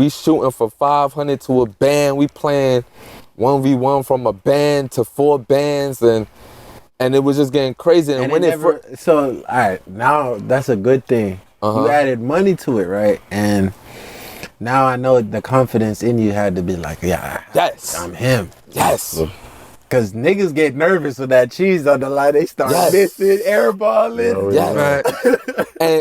shooting for 500 to a band. We playing 1v1 from a band to 4 bands, and it was just getting crazy. And when so all right, now that's a good thing. You added money to it, right? And now I know the confidence in you had to be like, yeah, yes, I'm him. Yes. Cause niggas get nervous with that cheese on the line. They start missing, airballing. Yes.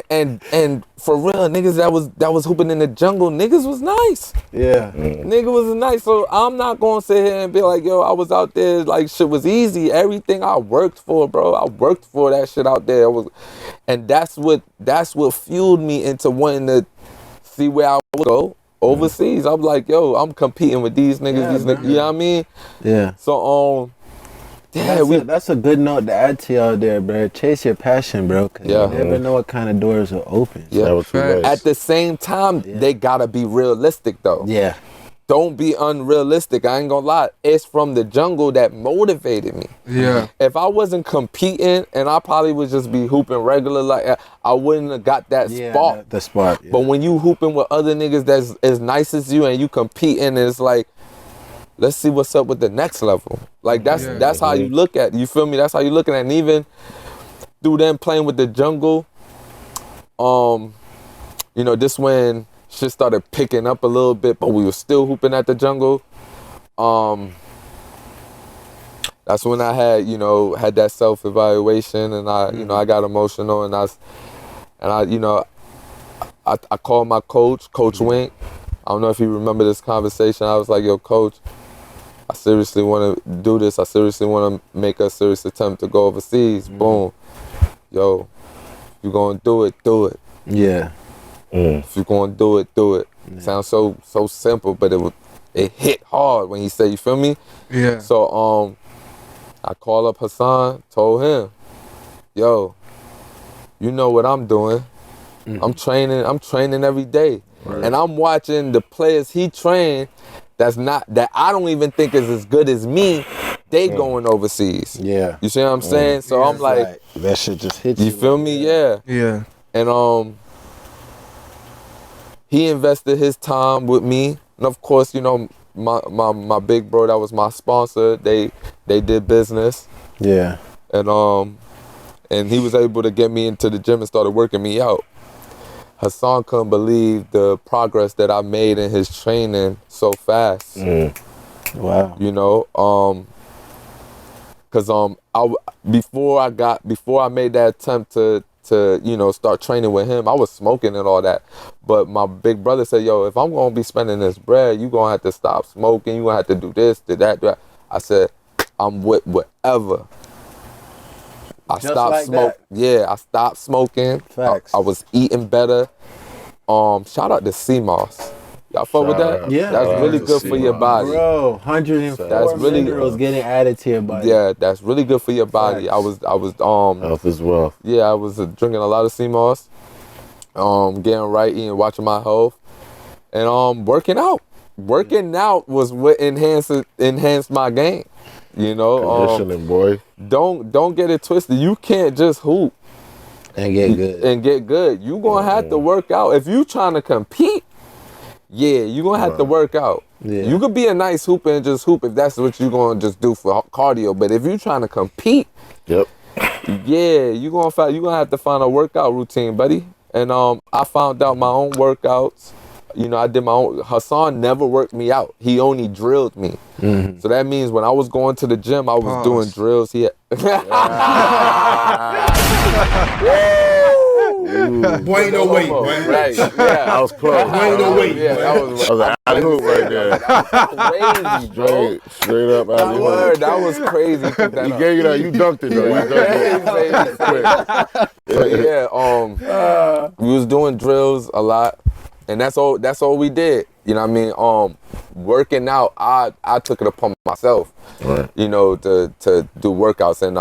and for real, niggas that was hooping in the jungle, niggas was nice. Yeah. Nigga was nice. So I'm not gonna sit here and be like, yo, I was out there like shit was easy. Everything I worked for, bro. I worked for that shit out there. And that's what fueled me into wanting to see where I would go overseas. I'm like, yo, I'm competing with these niggas, niggas, you know what I mean? Yeah. So that's a good note to add to y'all there, bro. Chase your passion, bro. Cause you never know what kind of doors will open. Yeah. At the same time, they gotta be realistic though. Yeah. Don't be unrealistic. I ain't gonna lie. It's from the jungle that motivated me. Yeah. If I wasn't competing and I probably would just be hooping regular, like I wouldn't have got that spot. The spot. Yeah. But when you hooping with other niggas that's as nice as you and you competing, and it's like, let's see what's up with the next level. Like that's how you look at it. You feel me? That's how you looking at it. And even through them playing with the jungle, you know, this when shit started picking up a little bit, but we were still hooping at the jungle. That's when I had that self-evaluation, and I got emotional, and I called my coach, Coach Wink. I don't know if you remember this conversation. I was like, yo, coach, I seriously want to do this. I seriously want to make a serious attempt to go overseas. Boom. Yo, if you're going to do it, do it. Yeah. If you're going to do it, do it. Sounds so simple, but it hit hard when he said, you feel me? Yeah. So I called up Hassan, told him, yo, you know what I'm doing. I'm training every day. Right. And I'm watching the players he trained that I don't even think is as good as me. They going overseas. Yeah. You see what I'm saying? So I'm like, that shit just hits you. You feel me? Yeah. Yeah. And he invested his time with me. And of course, you know, my big bro that was my sponsor, they did business. Yeah. And he was able to get me into the gym and started working me out. Hassan couldn't believe the progress that I made in his training so fast. Wow. You know, because before I made that attempt to start training with him, I was smoking and all that. But my big brother said, yo, if I'm gonna be spending this bread, you gonna have to stop smoking, you gonna have to do this, do that, do that. I said, I'm with whatever. I stopped smoking. Yeah, I stopped smoking. Facts. I was eating better. Shout out to CMOS. Y'all fuck with that? Yeah. That's really good for your body. Bro, 104 That's really minerals getting added to your body. Yeah, that's really good for your body. Facts. I was Health is wealth. Yeah, I was drinking a lot of CMOS. Getting right, eating, watching my health, and working out. Working out was what enhanced my game. You know, conditioning, boy. Don't get it twisted. You can't just hoop And get good. You gonna have to work out if you trying to compete. Yeah, you gonna have to work out. Yeah. You could be a nice hooper and just hoop if that's what you gonna just do for cardio. But if you trying to compete, Yep. yeah, you gonna have to find a workout routine, buddy. And I found out my own workouts. You know, I did my own. Hassan never worked me out. He only drilled me. So that means when I was going to the gym, I was doing drills. Boy, ain't no way, boy. Right, yeah. I was close. Boy, ain't no way. Yeah, that was an alley-oop right there. crazy, bro. Straight up alley-oop. Word, that was crazy. He gave you that. You dunked it, though. You dunked it. But yeah, we was doing drills a lot, and that's all we did. You know what I mean? Working out, I took it upon myself, you know, to do workouts, and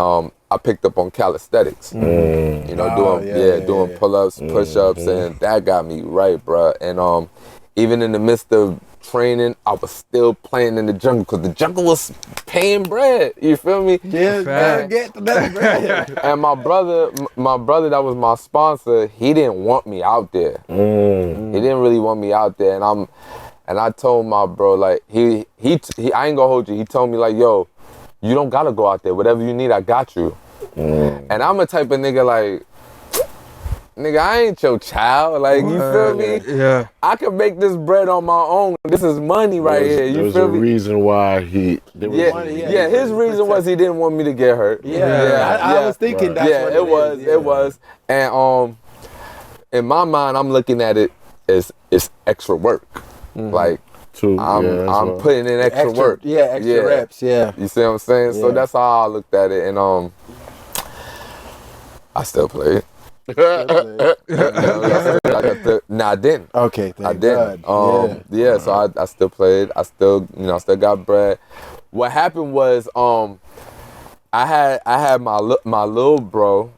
I picked up on calisthenics. You know, doing pull-ups, push-ups, and that got me right, bruh. And even in the midst of training, I was still playing in the jungle because the jungle was paying bread. You feel me? Yeah, get the bread. And my brother that was my sponsor, he didn't want me out there. He didn't really want me out there, and I told my bro, like, he I ain't gonna hold you. He told me, like, yo, you don't gotta go out there. Whatever you need, I got you. And I'm a type of nigga, like, nigga, I ain't your child. Like, you feel me? Yeah. I can make this bread on my own. This is money right here. You feel me? There's a reason why his reason was he didn't want me to get hurt. I was thinking that's what it was. And in my mind, I'm looking at it as it's extra work. Like, I'm putting in extra work. Yeah, extra reps, yeah. You see what I'm saying? So that's how I looked at it, and I still played. I didn't. Okay, I didn't. So I still played. I still got bread. What happened was, I had my little bro.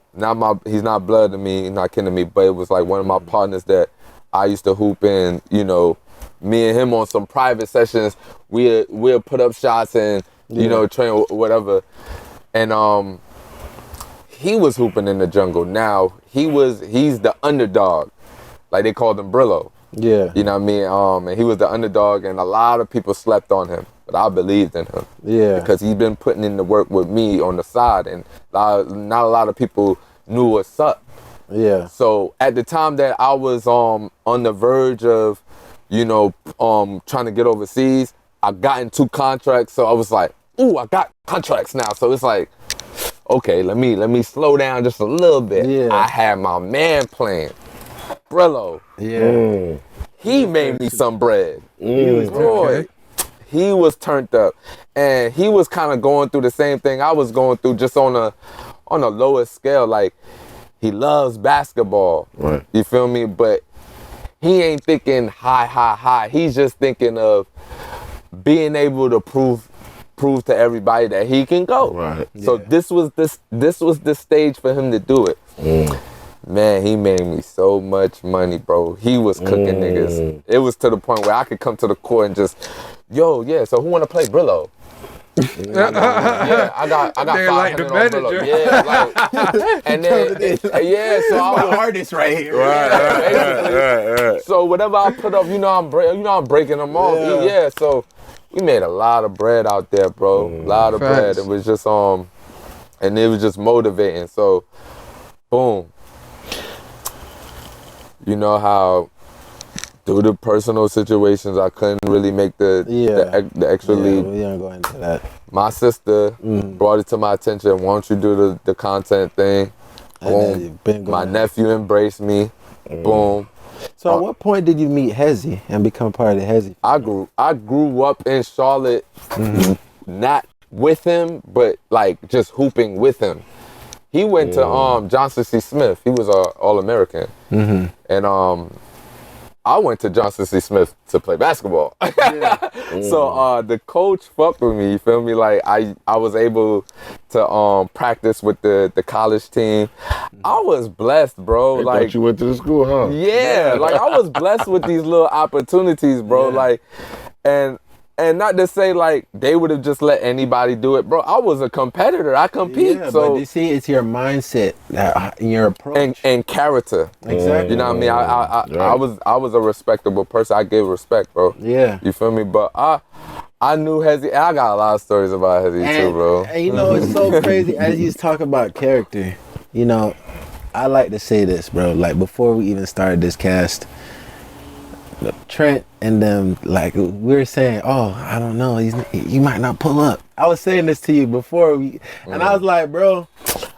He's not blood to me, not kin to me, but it was like one of my partners that I used to hoop in. You know, me and him on some private sessions, we'll put up shots and you know, train whatever. And he was hooping in the jungle. Now he's the underdog, like they called him Brillo. Yeah, you know what I mean. And he was the underdog, and a lot of people slept on him, but I believed in him. Yeah, because he's been putting in the work with me on the side, and not a lot of people knew what's up. Yeah. So at the time that I was on the verge of, you know, trying to get overseas, I got in 2 contracts. So I was like, ooh, I got contracts now. So it's like, okay, let me slow down just a little bit. Yeah. I had my man playing, Brillo. Yeah. He made me some bread. He was turned up, and he was kind of going through the same thing I was going through, just on a lower scale. Like, he loves basketball. Right. You feel me? But he ain't thinking high. He's just thinking of being able to prove to everybody that he can go. Right. So this was the stage for him to do it. Man, he made me so much money, bro. He was cooking niggas. It was to the point where I could come to the court and just, so who want to play Brillo? I got like the manager. And then so I was artist right here. Right. So whatever I put up, I'm breaking them off. So we made a lot of bread out there, bro. A lot of bread. It was just and it was just motivating. So boom. You know how due to personal situations, I couldn't really make the extra league. We don't go into that. My sister brought it to my attention. Why don't you do the content thing? Boom. My nephew embraced me. Boom. So at what point did you meet Hezi and become part of the Hezi? I grew up in Charlotte, not with him, but like just hooping with him. He went to Johnson C. Smith. He was a All-American. And I went to Johnson C. Smith to play basketball. So the coach fucked with me, you feel me? Like I was able to practice with the college team. I was blessed, bro. They like thought you went to the school, huh? Yeah, like I was blessed with these little opportunities, bro. Like and not to say like they would have just let anybody do it, bro. I was a competitor. I compete. Yeah, so but you see, it's your mindset, your approach, and character. Exactly. You know what I mean? I was a respectable person. I give respect, bro. Yeah. You feel me? But I knew Hezi. I got a lot of stories about Hezi too, bro. And you know, it's so crazy as you talk about character. You know, I like to say this, bro. Like before we even started this cast, Trent and them, like we were saying, oh, I don't know, you might not pull up. I was saying this to you before and I was like, bro,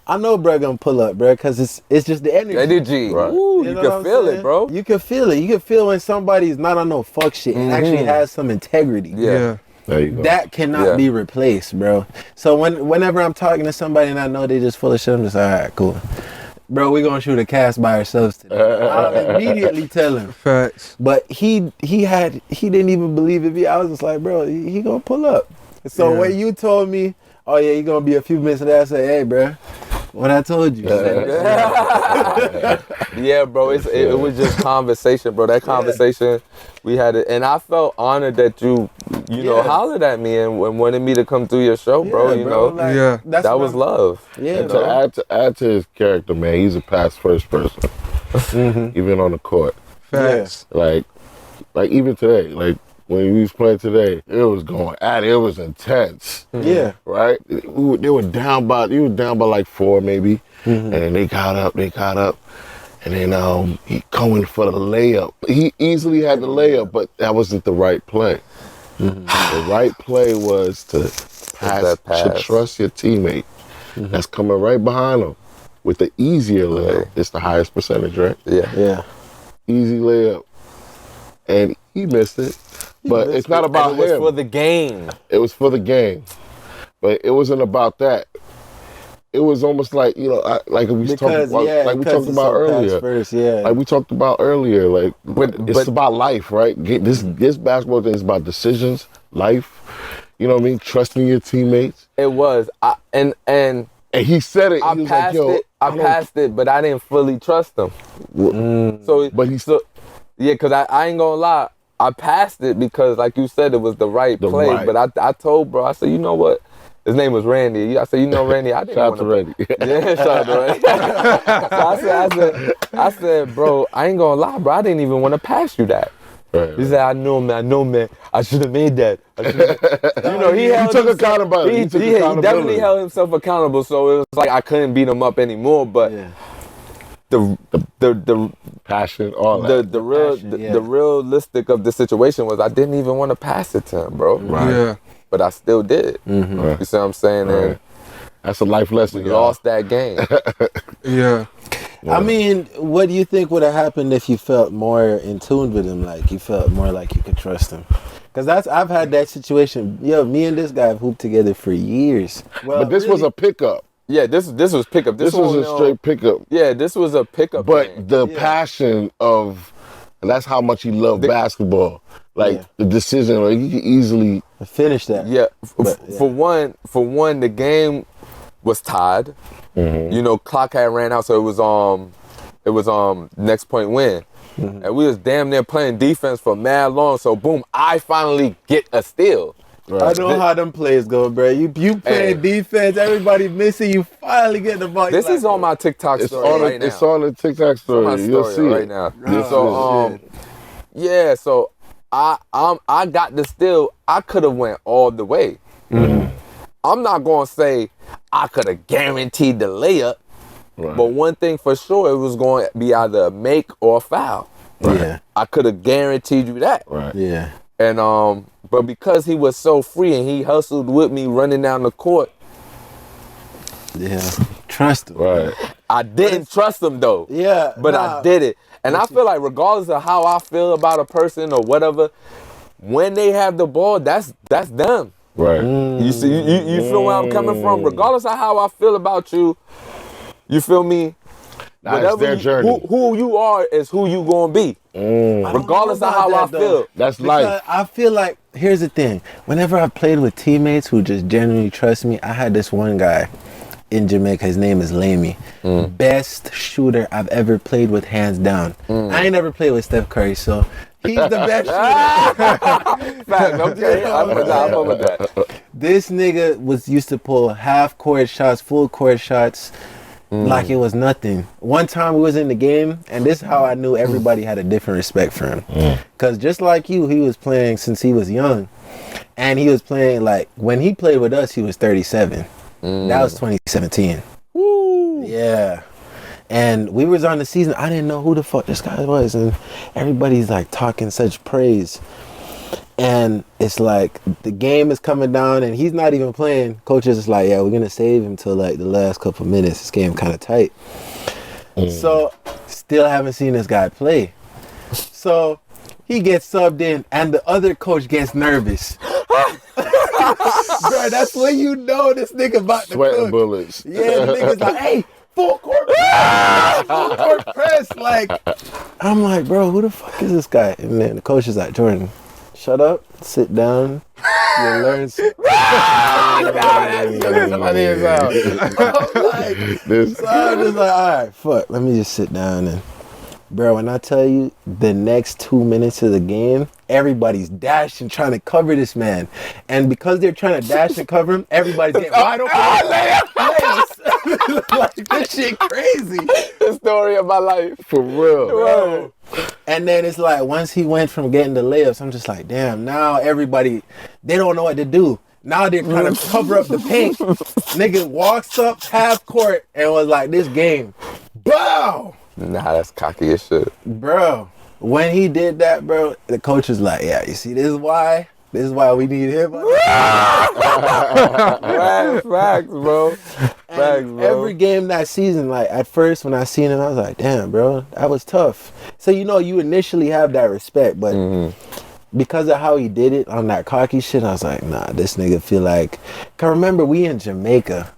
I know bro gonna pull up, bro, because it's just the energy. Energy, right? Ooh, you can feel it, bro. You can feel it. You can feel when somebody's not on no fuck shit and actually has some integrity. Yeah. There you go. That cannot be replaced, bro. So whenever I'm talking to somebody and I know they just full of shit, I'm just all right, cool. Bro, we're gonna shoot a cast by ourselves today. I'll immediately tell him. Facts. But he didn't even believe it. I was just like, bro, he gonna pull up. So when you told me, oh yeah, he gonna be a few minutes later, I said, hey, bro, what I told you. Yeah, bro, it was just conversation, bro. That conversation, we had it, and I felt honored that you know, hollered at me and wanted me to come through your show, bro. You know, like, that was love. Yeah, and to add to his character, man, he's a pass first person, even on the court. Facts. Like even today, like when we was playing today, it was going at it. It was intense. Yeah. Right? They were down by like 4 maybe, and then they got up, and then he coming for the layup. He easily had the layup, but that wasn't the right play. The right play was to pass. To trust your teammate that's coming right behind him with the easier layup. It's the highest percentage, right? Yeah. Easy layup, and he missed it. But it's not about him. It was for the game. It was for the game, but it wasn't about that. It was almost like, you know, like we talked about earlier. Like we talked about earlier. Like, it's about life, right? This basketball thing is about decisions, life. You know what I mean? Trusting your teammates. It was, and he said it. I passed it, but I didn't fully trust him. Because I ain't gonna lie. I passed it because, like you said, it was the right play. Right. But I told bro, I said, you know what? His name was Randy. I said, you know, Randy, I didn't want to. Randy. Yeah, shout out to Randy. So I said, bro, I ain't gonna lie, bro. I didn't even want to pass you that. Right. He said, I know, man. I should have made that. You know, he took accountability. He definitely held himself accountable. So it was like I couldn't beat him up anymore. But the passion, all that. The realistic of the situation was I didn't even want to pass it to him, bro. Right. Yeah. But I still did. Right. You see what I'm saying? Right. And that's a life lesson. We lost that game. Yeah. I mean, what do you think would have happened if you felt more in tune with him? Like you felt more like you could trust him? Because I've had that situation. Yo, me and this guy have hooped together for years. Well, but this was a pickup. Yeah, this was pickup. This was a straight pickup. Yeah, this was a pickup. But game. The passion of, and that's how much he loved basketball. Like the decision, like he could easily finish that. Yeah, for one, the game was tied. You know, clock had ran out, so it was next point win, and we was damn near playing defense for mad long. So boom, I finally get a steal. Right. I know how them plays go, bro. You play defense, everybody missing, you finally get the ball. This is on my TikTok story right now. It's on the TikTok story. You'll see right it now. So I got the steal. I could have went all the way. I'm not gonna say I could have guaranteed the layup, but one thing for sure, it was going to be either a make or a foul. Yeah. I could have guaranteed you that. Right. Yeah. And but because he was so free and he hustled with me running down the court. Yeah. Trust him. Right. I didn't trust him though. Yeah. But I did it. And I feel like regardless of how I feel about a person or whatever, when they have the ball, that's them. Right. You see, you feel where I'm coming from? Regardless of how I feel about you, you feel me? That's their journey. Who you are is who you gonna be. Regardless of how I feel. That's Because life. I feel like, here's the thing. Whenever I played with teammates who just genuinely trust me, I had this one guy in Jamaica. His name is Lamy. Best shooter I've ever played with, hands down. I ain't never played with Steph Curry, so he's the best shooter. Fact, okay. I'm with that. This nigga was used to pull half court shots, full court shots, like it was nothing. One time we was in the game, and this is how I knew everybody had a different respect for him. Because just like you, he was playing since he was young. And he was playing, like, when he played with us, he was 37. That was 2017. Woo. Yeah. And we was on the season. I didn't know who the fuck this guy was. And everybody's like talking such praise. And it's like the game is coming down and he's not even playing. Coach is just like, yeah, we're going to save him till like the last couple minutes. This game kind of tight. So still haven't seen this guy play. So he gets subbed in and the other coach gets nervous. Bro, that's when you know this nigga about to Sweating cook. bullets. Yeah, the nigga's like, hey, full court press, full court press. Like, I'm like, bro, who the fuck is this guy? And then the coach is like, Jordan, shut up, sit down, you learn. So I'm just like, all right, fuck, let me just sit down. And bro, when I tell you the next 2 minutes of the game, everybody's dashing, trying to cover this man. And because they're trying to dash and cover him, everybody's getting wide open. Like, this shit crazy. The story of my life. For real. Bro. And then it's like, once he went from getting the layups, I'm just like, damn, now everybody, they don't know what to do. Now they're trying to cover up the paint. Nigga walks up half court and was like, this game, bow. Nah, that's cocky as shit. Bro, when he did that, bro, the coach was like, yeah, you see, this is why we need him. Facts, bro. Facts, bro. Every game that season, like, at first when I seen him, I was like, damn, bro, that was tough. So, you know, you initially have that respect, but because of how he did it on that cocky shit, I was like, nah, this nigga feel like, cause remember, we in Jamaica.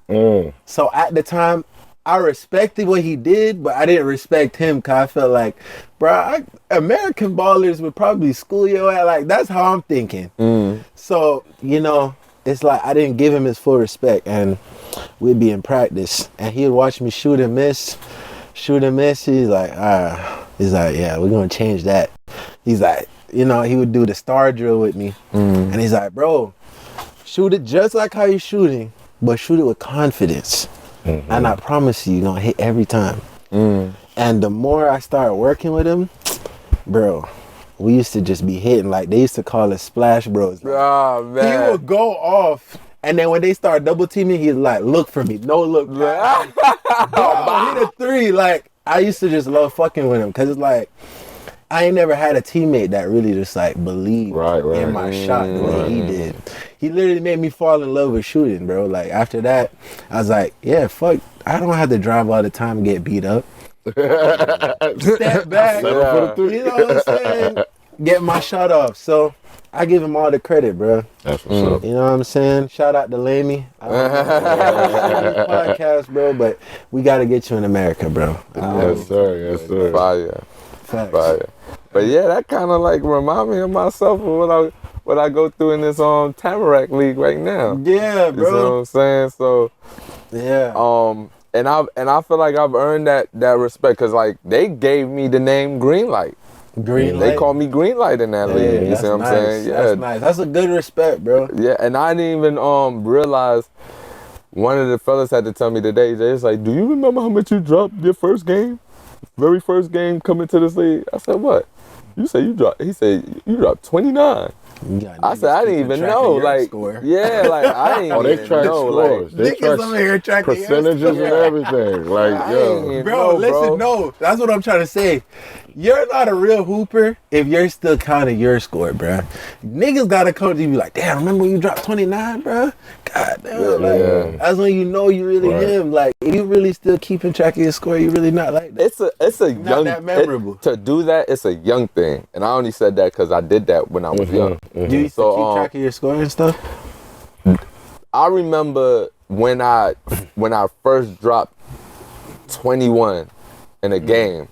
So at the time, I respected what he did, but I didn't respect him because I felt like, bro, American ballers would probably school you at. Like, that's how I'm thinking. So, you know, it's like I didn't give him his full respect, and we'd be in practice, and he'd watch me shoot and miss. He's like, yeah, we're going to change that. He's like, you know, he would do the star drill with me, and he's like, bro, shoot it just like how you're shooting, but shoot it with confidence. And I promise you, you're going to hit every time. And the more I started working with him, bro, we used to just be hitting. Like, they used to call us splash bros. Like, oh, man. he would go off. And then when they start double teaming, he'd like, look for me. No look. Hit a three. Like, I used to just love fucking with him. Because it's like, I ain't never had a teammate that really just like believed in my shot the way he did. He literally made me fall in love with shooting, bro. Like, after that, I was like, yeah, fuck, I don't have to drive all the time and get beat up. Step back, you know what I'm saying? Get my shot off. So I give him all the credit, bro. That's what's up. You know what I'm saying? Shout out to Lamy. I don't know podcast, bro, but we got to get you in America, bro. Yes, sir. Yes, sir. Fire. Facts. Fire. But yeah, that kind of like remind me of myself of what I go through in this Tamarack League right now. Yeah, bro. You know what I'm saying? So yeah. And I feel like I've earned that respect because like they gave me the name Greenlight. Greenlight. They call me Greenlight in that league. You see what I'm saying? Yeah. That's nice. That's a good respect, bro. Yeah, and I didn't even realize. One of the fellas had to tell me today. They was like, "Do you remember how much you dropped your first game? Very first game coming to this league?" I said, "What?" You say you dropped. He said you dropped 29. I said I didn't even know. Like, yeah, like I didn't. They even track know, scores. like, They niggas over here track tracking percentages and everything. Like, yo, listen, no, that's what I'm trying to say. You're not a real hooper if you're still counting your score, bro. Niggas gotta come to you and be like, damn, remember when you dropped 29, bro? God damn, that's when you know you really him. Like, if you really still keeping track of your score, you really not like that. It's a not young, that memorable. to do that, it's a young thing, and I only said that because I did that when I was young. You used to keep track of your score and stuff? I remember when I first dropped 21 in a game.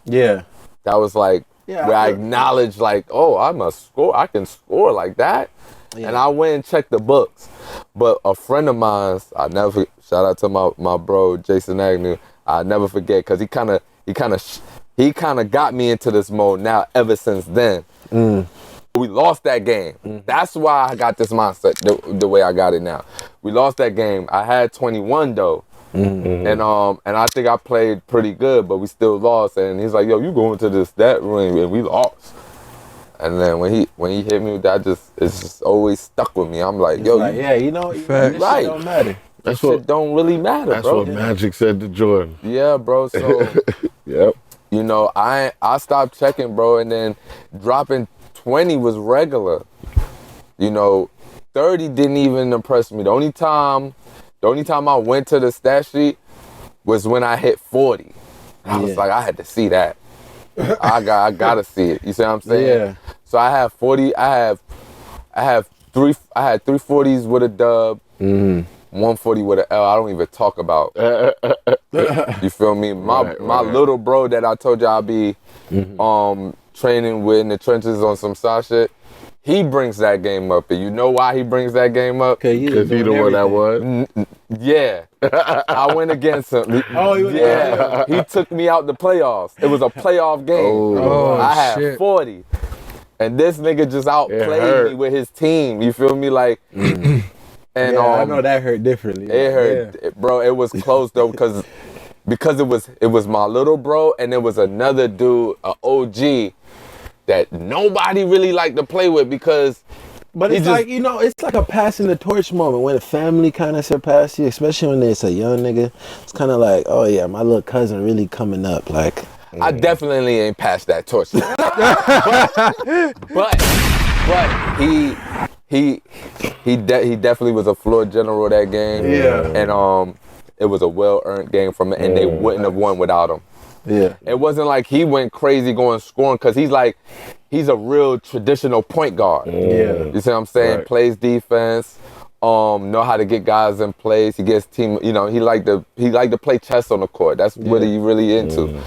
Yeah. That was like where I acknowledged, like, oh, I can score like that. And I went and checked the books. But a friend of mine, shout out to my bro Jason Agnew, I never forget, because he kind of got me into this mode now ever since then. We lost that game. That's why I got this mindset the way I got it now. We lost that game. I had 21 though. And I think I played pretty good, but we still lost. And he's like, yo, you going to that room, and we lost. And then when he hit me with that, it's just always stuck with me. I'm like, yo, like, you know, this shit don't matter. That shit don't really matter, that's bro. what Magic said to Jordan. Yeah, bro. So Yep. you know, I stopped checking, bro, and then dropping 20 was regular. You know, 30 didn't even impress me. The only time I went to the stat sheet was when I hit 40. I was like, I had to see that. I gotta see it. You see what I'm saying? Yeah. So I have 40. I had three 40s with a dub. 140 with an L. I don't even talk about. You feel me? My little bro that I told you I'll be training with in the trenches on some side shit. He brings that game up, and you know why he brings that game up? Because he the one that was. Yeah, I went against him. He took me out the playoffs. It was a playoff game. I had 40, and this nigga just outplayed me with his team. You feel me? Like, and I know that hurt differently. It hurt, bro. It was close though, because it was my little bro, and there was another dude, an OG, that nobody really liked to play with because. But it's like, you know, it's like a passing the torch moment when the family kind of surpass you, especially when it's a young nigga. It's kind of like, oh yeah, my little cousin really coming up. Like, I definitely ain't passed that torch. but he definitely was a floor general that game. Yeah. And it was a well-earned game from it, and they wouldn't have won without him. Yeah. It wasn't like he went crazy going scoring, because he's a real traditional point guard. Yeah. You see what I'm saying? Right. Plays defense, know how to get guys in place. He gets team, you know, he like to play chess on the court. That's what he really into.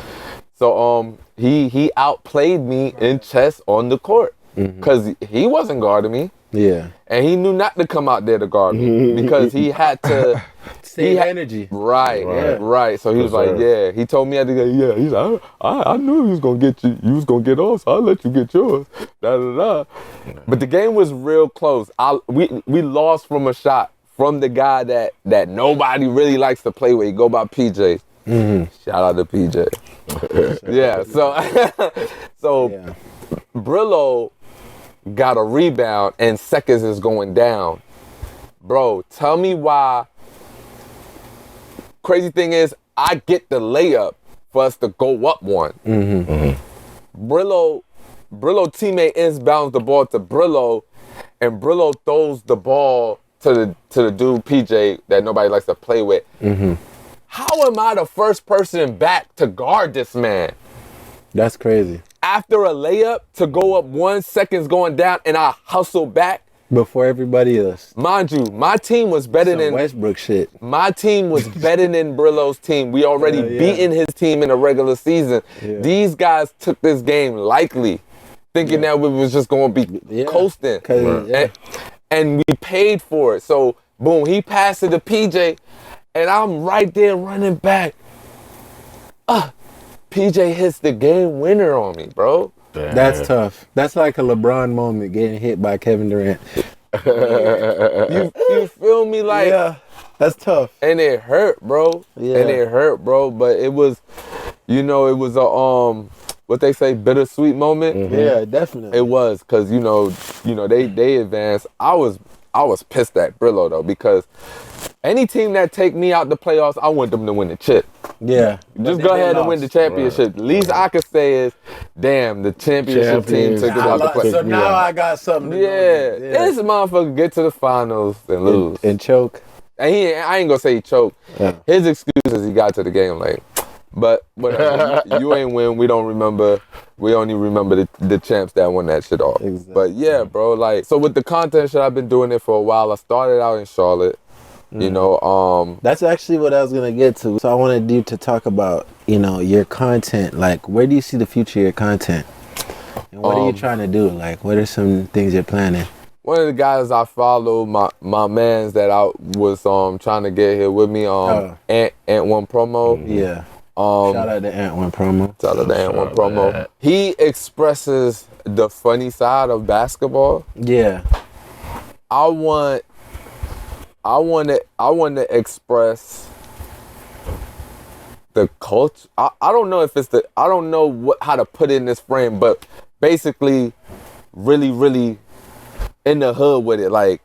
So he outplayed me in chess on the court, because he wasn't guarding me. Yeah. And he knew not to come out there to guard me, because he had to save energy. Right. So he was like, yeah. He told me I had to go, yeah. He's like, I knew he was gonna get you. You was gonna get ours, so I'll let you get yours. But the game was real close. We lost from a shot from the guy that nobody really likes to play with. He go by PJ. Shout out to PJ. Yeah. So Brillo got a rebound and seconds is going down. Bro, tell me why. Crazy thing is, I get the layup for us to go up one. Brillo teammate inbounds the ball to Brillo, and Brillo throws the ball to the dude PJ that nobody likes to play with. How am I the first person back to guard this man? That's crazy. After a layup to go up 1 second's going down, and I hustle back before everybody else. Mind you, my team was better than Westbrook shit. My team was better than Brillo's team. We already beaten his team in the regular season. These guys took this game lightly, thinking that we was just going to be coasting. And we paid for it. So, boom, he passed it to PJ, and I'm right there running back. PJ hits the game winner on me, bro. Damn. That's tough. That's like a LeBron moment, getting hit by Kevin Durant. You feel me? Like, that's tough. And it hurt, bro. But it was, you know, it was what they say, bittersweet moment. Mm-hmm. Yeah, definitely. It was, because they advanced. I was pissed at Brillo though, because any team that take me out the playoffs, I want them to win the chip. Yeah. Just go ahead and win the championship. The least I could say is, damn, the championship team took it out the playoffs. So now I got something to do. This motherfucker get to the finals and lose. And choke. And I ain't gonna say he choked. Yeah. His excuse is he got to the game late. But whatever. You ain't win. We don't remember. We only remember the champs that won that shit off. Exactly. But yeah, bro, like, so with the content shit, I've been doing it for a while. I started out in Charlotte. That's actually what I was gonna get to. So I wanted you to talk about, your content. Like, where do you see the future of your content? And what are you trying to do? Like, what are some things you're planning? One of the guys I follow, my mans that I was trying to get here with me, Ant One Promo. Yeah. Shout out to Ant One Promo. Shout out to Ant One Promo. He expresses the funny side of basketball. Yeah. I want to express the culture. I don't know if it's I don't know how to put it in this frame, but basically, really, really in the hood with it. Like,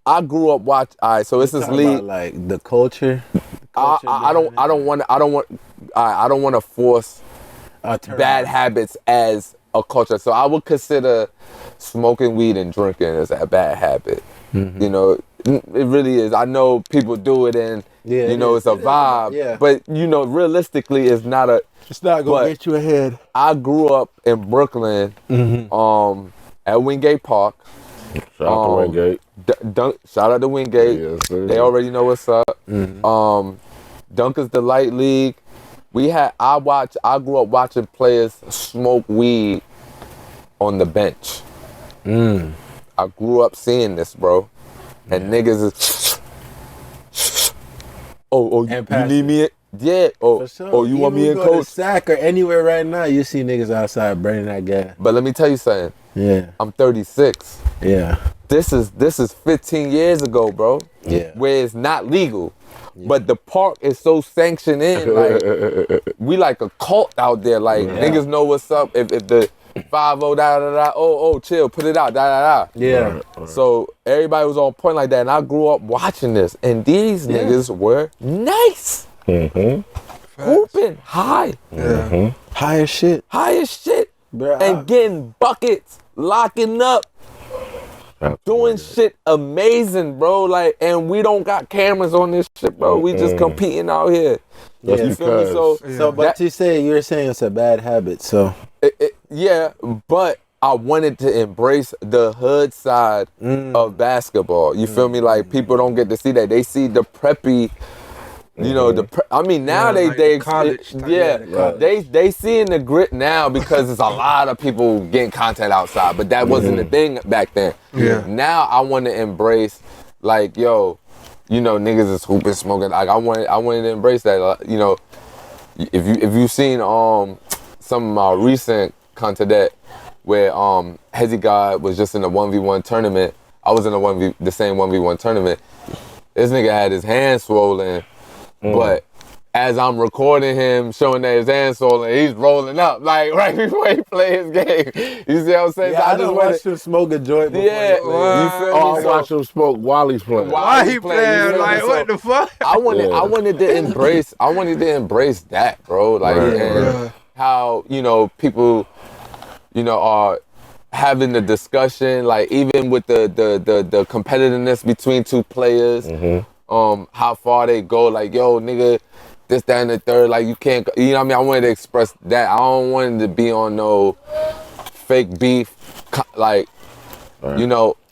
I grew up watching. All right, so it's this league. Like the culture. I don't want to force bad habits as a culture. So I would consider smoking weed and drinking as a bad habit. Mm-hmm. It really is. I know people do it, and it's a vibe. Yeah. But realistically, it's not gonna get you ahead. I grew up in Brooklyn, at Wingate Park. Shout out to Wingate. Shout out to Wingate. Yes, they already know what's up. Mm-hmm. Dunker's Delight League. I grew up watching players smoke weed on the bench. I grew up seeing this, bro. And niggas is you need me? Yeah. Sure. You want me in coach? Sac or anywhere right now, you see niggas outside burning that gas. But let me tell you something. Yeah. I'm 36. Yeah. This is 15 years ago, bro. Yeah. Where it's not legal. Yeah. But the park is so sanctioned in, like, we like a cult out there. Like, niggas know what's up. If the 5-0 da chill, put it out, da. Yeah. Right. So everybody was on point like that, and I grew up watching this, and these niggas were nice. Mm-hmm. Hooping high. Mm-hmm. High as shit. Bro, and getting buckets, locking up. Doing shit amazing, bro. Like, and we don't got cameras on this shit, bro. We just competing out here. Yeah. You feel me? So but you're saying it's a bad habit, so. But I wanted to embrace the hood side of basketball. You feel me? Like, people don't get to see that. They see the preppy. Now they college. They seeing the grit now because there's a lot of people getting content outside, but that wasn't the thing back then. Yeah. Now I want to embrace, like, niggas is hooping, smoking. Like, I wanted to embrace that. If you've seen some of my recent content where Hezigod was just in a 1v1 tournament, I was in the same 1v1 tournament. This nigga had his hand swollen. But as I'm recording him, showing that his hand's swollen, he's rolling up, like, right before he play his game. You see what I'm saying? Yeah, I just watched him smoke a joint before he play. You feel me? I watch him smoke while he's playing. Why he playing? Like, what the fuck? I wanted to embrace that, bro. Like, how, people, are having the discussion, like, even with the competitiveness between two players. Mm-hmm. How far they go, like, yo, nigga, this, that, and the third, like, you can't, I wanted to express that. I don't want it to be on no fake beef, like,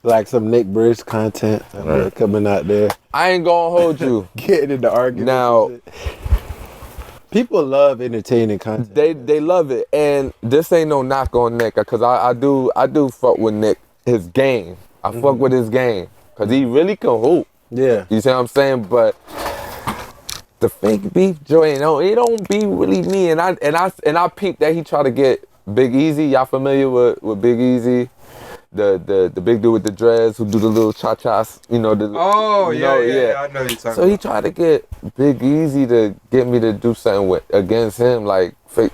like some Nick Bruce content coming out there. I ain't gonna hold you. Getting into arguments. Now, people love entertaining content. They love it, and this ain't no knock on Nick, because I do fuck with Nick, his game. I fuck with his game, because he really can hoop. Yeah. You see what I'm saying? But the fake beef joint, it don't be really me. And I peeped that he tried to get Big Easy. Y'all familiar with Big Easy? The big dude with the dreads who do the little cha-chas, I know you're talking So about. he tried to get Big Easy to get me to do something against him, like fake.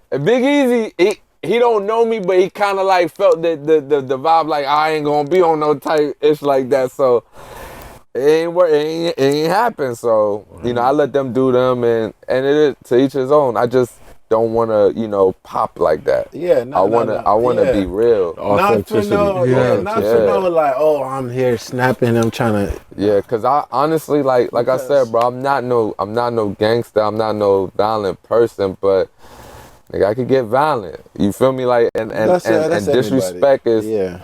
Big Easy, he don't know me, but he kind of like felt that the vibe like I ain't gonna be on no type ish like that. So it ain't work. It ain't happen. So you know, I let them do them, and it is to each his own. I just don't want to, pop like that. Yeah, I want to be real. Not for no, for no, like, oh, I'm here snapping. I'm trying to. Yeah, cause I honestly, like I said, bro, I'm not no gangster. I'm not no violent person, but nigga, I could get violent. You feel me? Like, and disrespect is, you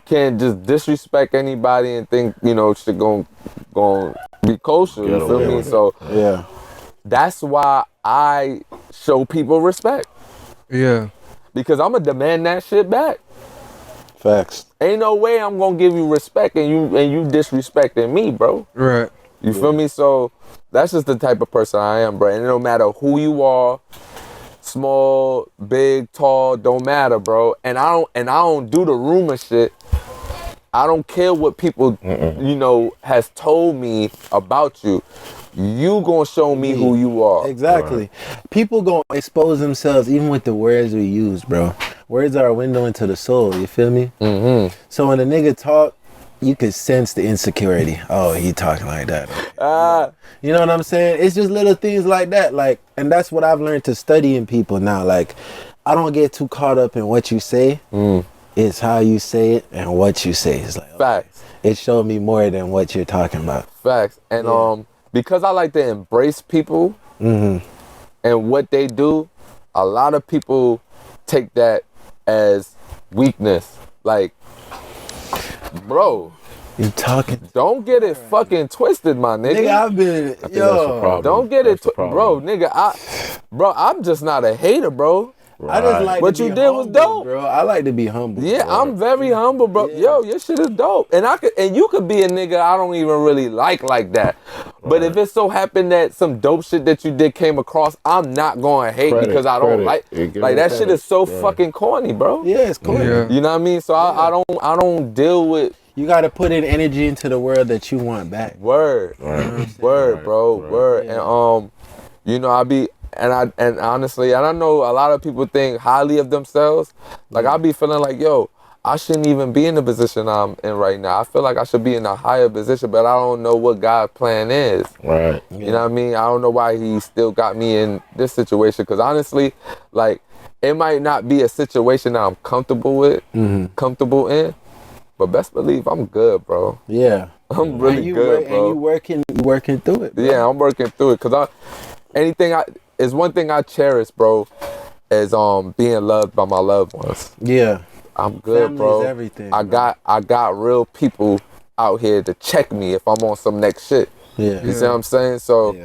can't just disrespect anybody and think, shit gon' be kosher. You feel me? So yeah, that's why I show people respect. Yeah. Because I'ma demand that shit back. Facts. Ain't no way I'm gonna give you respect and you disrespecting me, bro. Right. You feel me? So that's just the type of person I am, bro. And it don't matter who you are, small, big, tall, don't matter, bro. And I don't do the rumor shit. I don't care what people, has told me about you. You gonna show me who you are. Exactly. Right. People gonna expose themselves even with the words we use, bro. Words are a window into the soul, you feel me? Mm-hmm. So when a nigga talk, you can sense the insecurity. Oh, he talking like that. You know what I'm saying? It's just little things like that. Like, and that's what I've learned to study in people now. Like, I don't get too caught up in what you say. It's how you say it and what you say. It's like, facts. It showed me more than what you're talking about. Facts. And because I like to embrace people and what they do, a lot of people take that as weakness. Like, bro, you talking? Don't get it fucking twisted, my nigga. Nigga, I've been Don't get it, bro, nigga. I'm just not a hater, bro. Right. I just like what to be you did was dope, bro. I like to be humble. Yeah, bro. I'm very humble, bro. Yeah. Yo, your shit is dope, and you could be a nigga I don't even really like that. But if it so happened that some dope shit that you did came across, I'm not going to hate because I don't like that shit is so fucking corny, bro. Yeah, it's corny. Yeah. You know what I mean? So I don't deal with. You got to put in energy into the world that you want back. Word, bro, word, and I be. And honestly, and I know a lot of people think highly of themselves. Like, I be feeling like, yo, I shouldn't even be in the position I'm in right now. I feel like I should be in a higher position, but I don't know what God's plan is. Right. You know what I mean? I don't know why he still got me in this situation. Because honestly, like, it might not be a situation that I'm comfortable with, comfortable in, but best believe I'm good, bro. Yeah. I'm really good, bro. And you working through it, bro. Yeah, I'm working through it. Because is one thing I cherish, bro, is being loved by my loved ones. Yeah. I'm good, Family bro. Is everything, I got real people out here to check me if I'm on some next shit. Yeah. You see what I'm saying? So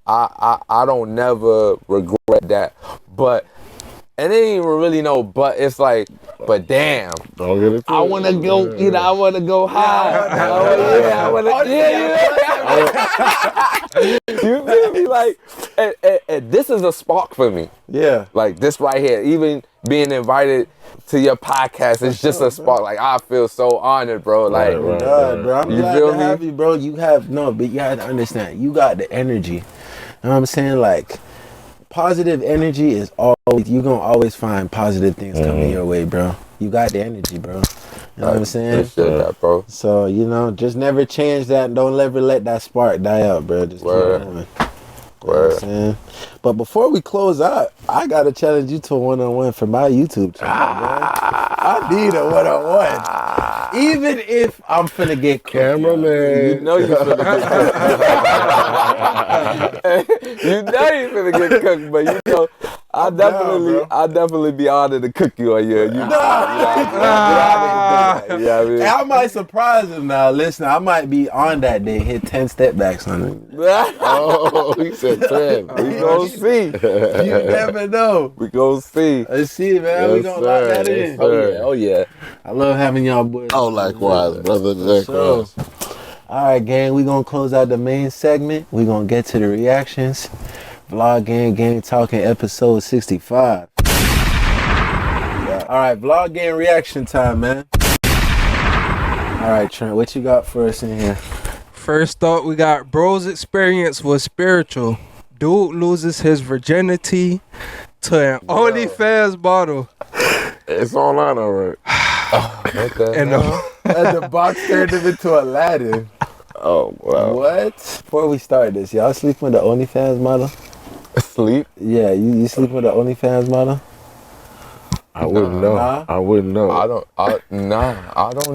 I don't never regret that. But and it ain't even really no but. It's like, but damn, don't get it. I wanna go, I wanna go high. I wanna, you feel me? Like, and this is a spark for me. Yeah. Like this right here, even being invited to your podcast, it's just a spark. Like, I feel so honored, bro. Like, God, bro, I'm you glad feel to me? have you, bro. But you have to understand, you got the energy. You know what I'm saying? Like, positive energy is always, you gonna always find positive things coming your way, bro. You got the energy, bro. You know what I'm saying? Appreciate that, bro. So, just never change that. Don't ever let that spark die out, bro. Just keep going. You know what I'm saying? But before we close out, I gotta challenge you to a one-on-one for my YouTube channel, bro. I need a one-on-one. Even if I'm finna get cameraman. You know you finna get cooked. You know you finna get cooked, but I'll definitely be honored to cook you on your YouTube. I might surprise him now. Listen, I might be on that day, hit 10 step backs on him. Oh, he said 10. We gon' see. You never know. We gon' see. Let's see, man. We gonna lock that in. Oh yeah. I love having y'all boys. Oh, likewise, brother. Likewise. All right, gang. We gonna close out the main segment. We gonna get to the reactions. Vlog Gang Talkin episode 65. All right, Vlog Gang reaction time, man. All right, Trent, what you got for us in here? First up, we got bro's experience was spiritual. dude loses his virginity to an OnlyFans model. It's online alright. What the And hell? And the box turned him into Aladdin. Oh wow. What? Before we start this, y'all sleep with the OnlyFans model? Sleep? Yeah, you sleep with the OnlyFans model? I wouldn't know. Nah. I wouldn't know. I don't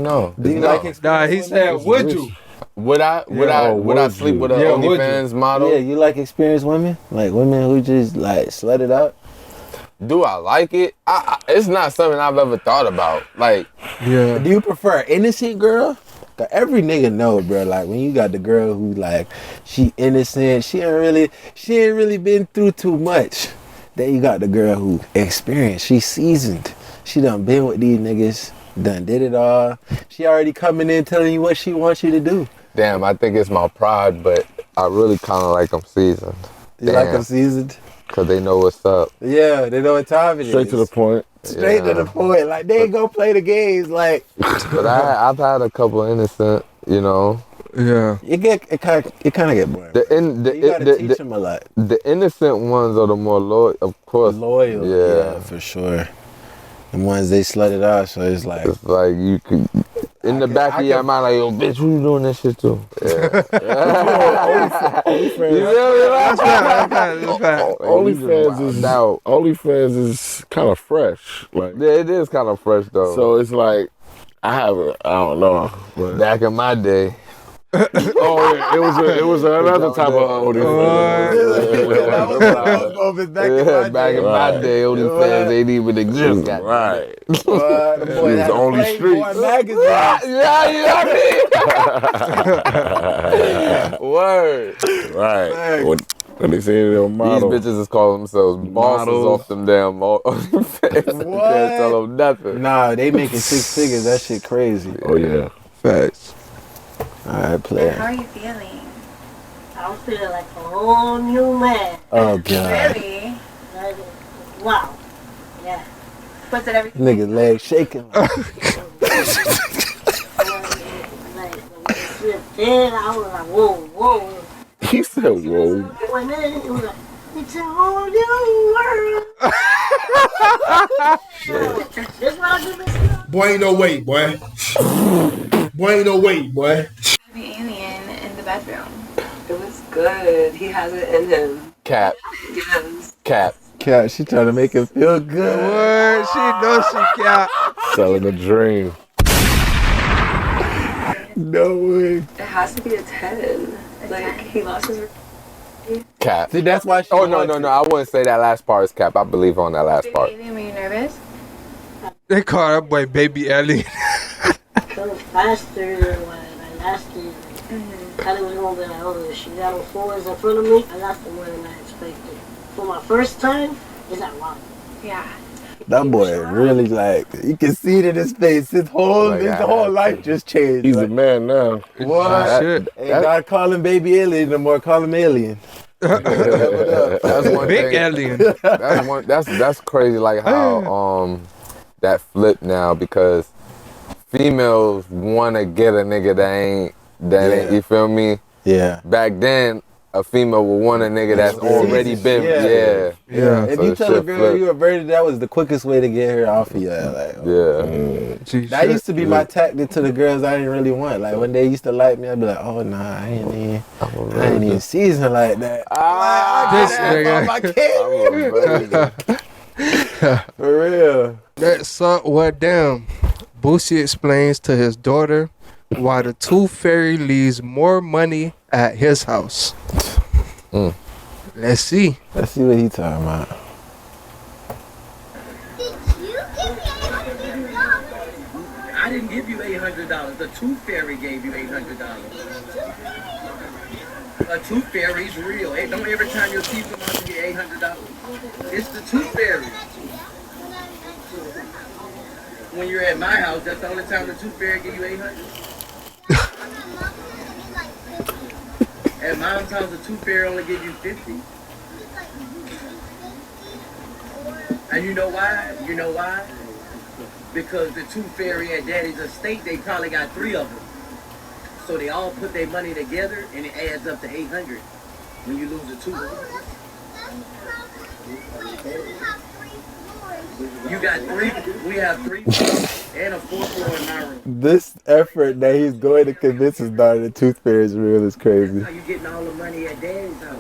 know. Do you No. like Nah, experience? he said, would you? Would I would sleep you? with an Yeah, would you? OnlyFans model? Yeah, you like experienced women? Like women who just like slut it out? Do I like it? It's not something I've ever thought about. Like, Yeah. Do you prefer an innocent girl? 'Cause every nigga know, bro. Like when you got the girl who like she innocent, she ain't really been through too much. Then you got the girl who experienced, she seasoned. She done been with these niggas, done did it all. She already coming in telling you what she wants you to do. damn, I think it's my pride, but I really kind of like them seasoned. You like them seasoned? Because they know what's up. Yeah, they know what time it is. Straight to the point. Straight to the point. Like they ain't gonna play the games. Like But I've had a couple innocent, you know. Yeah. it kind of get boring. You gotta teach them a lot. The innocent ones are the more loyal, of course. Loyal. Yeah. For sure. The ones they slutted out, so it's like It's like you could, in the back of your mind, like, yo, bitch, who you doing this shit to? Yeah. You feel me? That's right. OnlyFans is kind of fresh. Like, Yeah, it is kind of fresh though. so it's like I don't know. But back in my day, yeah, it was another type of OnlyFans. back in my day, OnlyFans ain't even exist. goddamn. Right. Boy, It was the only streets. Word. Right. When they say they're These model. bitches is calling themselves bosses Models. off them damn OnlyFans. You can't tell them nothing. Nah, they making 6 figures. That shit crazy. Oh yeah. Facts. Alright, play. How are you feeling? I'm feeling like a whole new man. Oh god. Really? Wow. Yeah. What's it everything? Nigga leg shaking. Then I was like, whoa. He said, "Whoa." When it was like, it's a whole new world. This what I do this. Boy, ain't no way, boy. Boy, ain't no way, boy. The alien in the bedroom. It was good. He has it in him. Cap. Yes. Cap. Cat, she trying to make him feel good. Word, she knows she cat. Selling a dream. No way. It has to be a 10. Like, he lost his... Cap. See, that's why she Oh, no. wants it. I wouldn't say that last part is cap. I believe on that last part. Baby alien, were you nervous? They call that boy Baby Ellie. Go faster than what I lasted. Kelly was gonna be like, oh, she got all fours in front of me. I lasted more than I expected. For my first time, it's like, wow. Yeah. That boy really like, you can see it in his face. His whole life just changed. He's like, a man now. what? Shit. Ain't gotta call him baby alien no more, call him alien. That's one Big thing. alien. That's crazy. Like how that flip now, because females want to get a nigga that ain't. You feel me? Yeah. Back then, a female would want a nigga that's already been. Yeah. Yeah. If So you the tell a shit girl flip. you a virgin, that was the quickest way to get her off of you. Like, Yeah. that used to be my tactic to the girls I didn't really want. Like when they used to like me, I'd be like, oh nah, I ain't even seasoned like that. This nigga. For real. Well, damn. Boosie explains to his daughter why the tooth fairy leaves more money at his house. Let's see. Let's see what he talking about. I didn't give you $800. The tooth fairy gave you $800. A tooth fairy's real. Hey, don't every time your teeth come out you get $800. It's the tooth fairy. When you're at my house, that's the only time the tooth fairy give you $800. At mom's house, the tooth fairy only give you $50. And you know why? You know why? Because the tooth fairy at daddy's estate, they probably got 3 of them. So they all put their money together and it adds up to $800 when you lose a tooth. You got 3. We have 3 and a 4th floor in my room. This effort that he's going to convince his daughter the tooth fairy is real is crazy. How you getting all the money at daddy's house?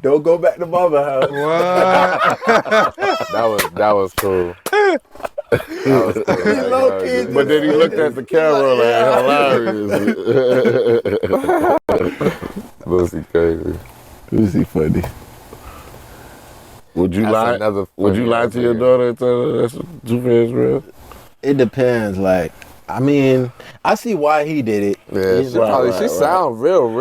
Don't go back to mama house. What? That was cool. That was cool. But then he looked at the camera like hilarious. Boosie crazy. Boosie funny. Would you lie? Would you lie to your daughter and tell her that's tooth fairy is real? It depends. Like, I mean, I see why he did it. Yeah, she sound real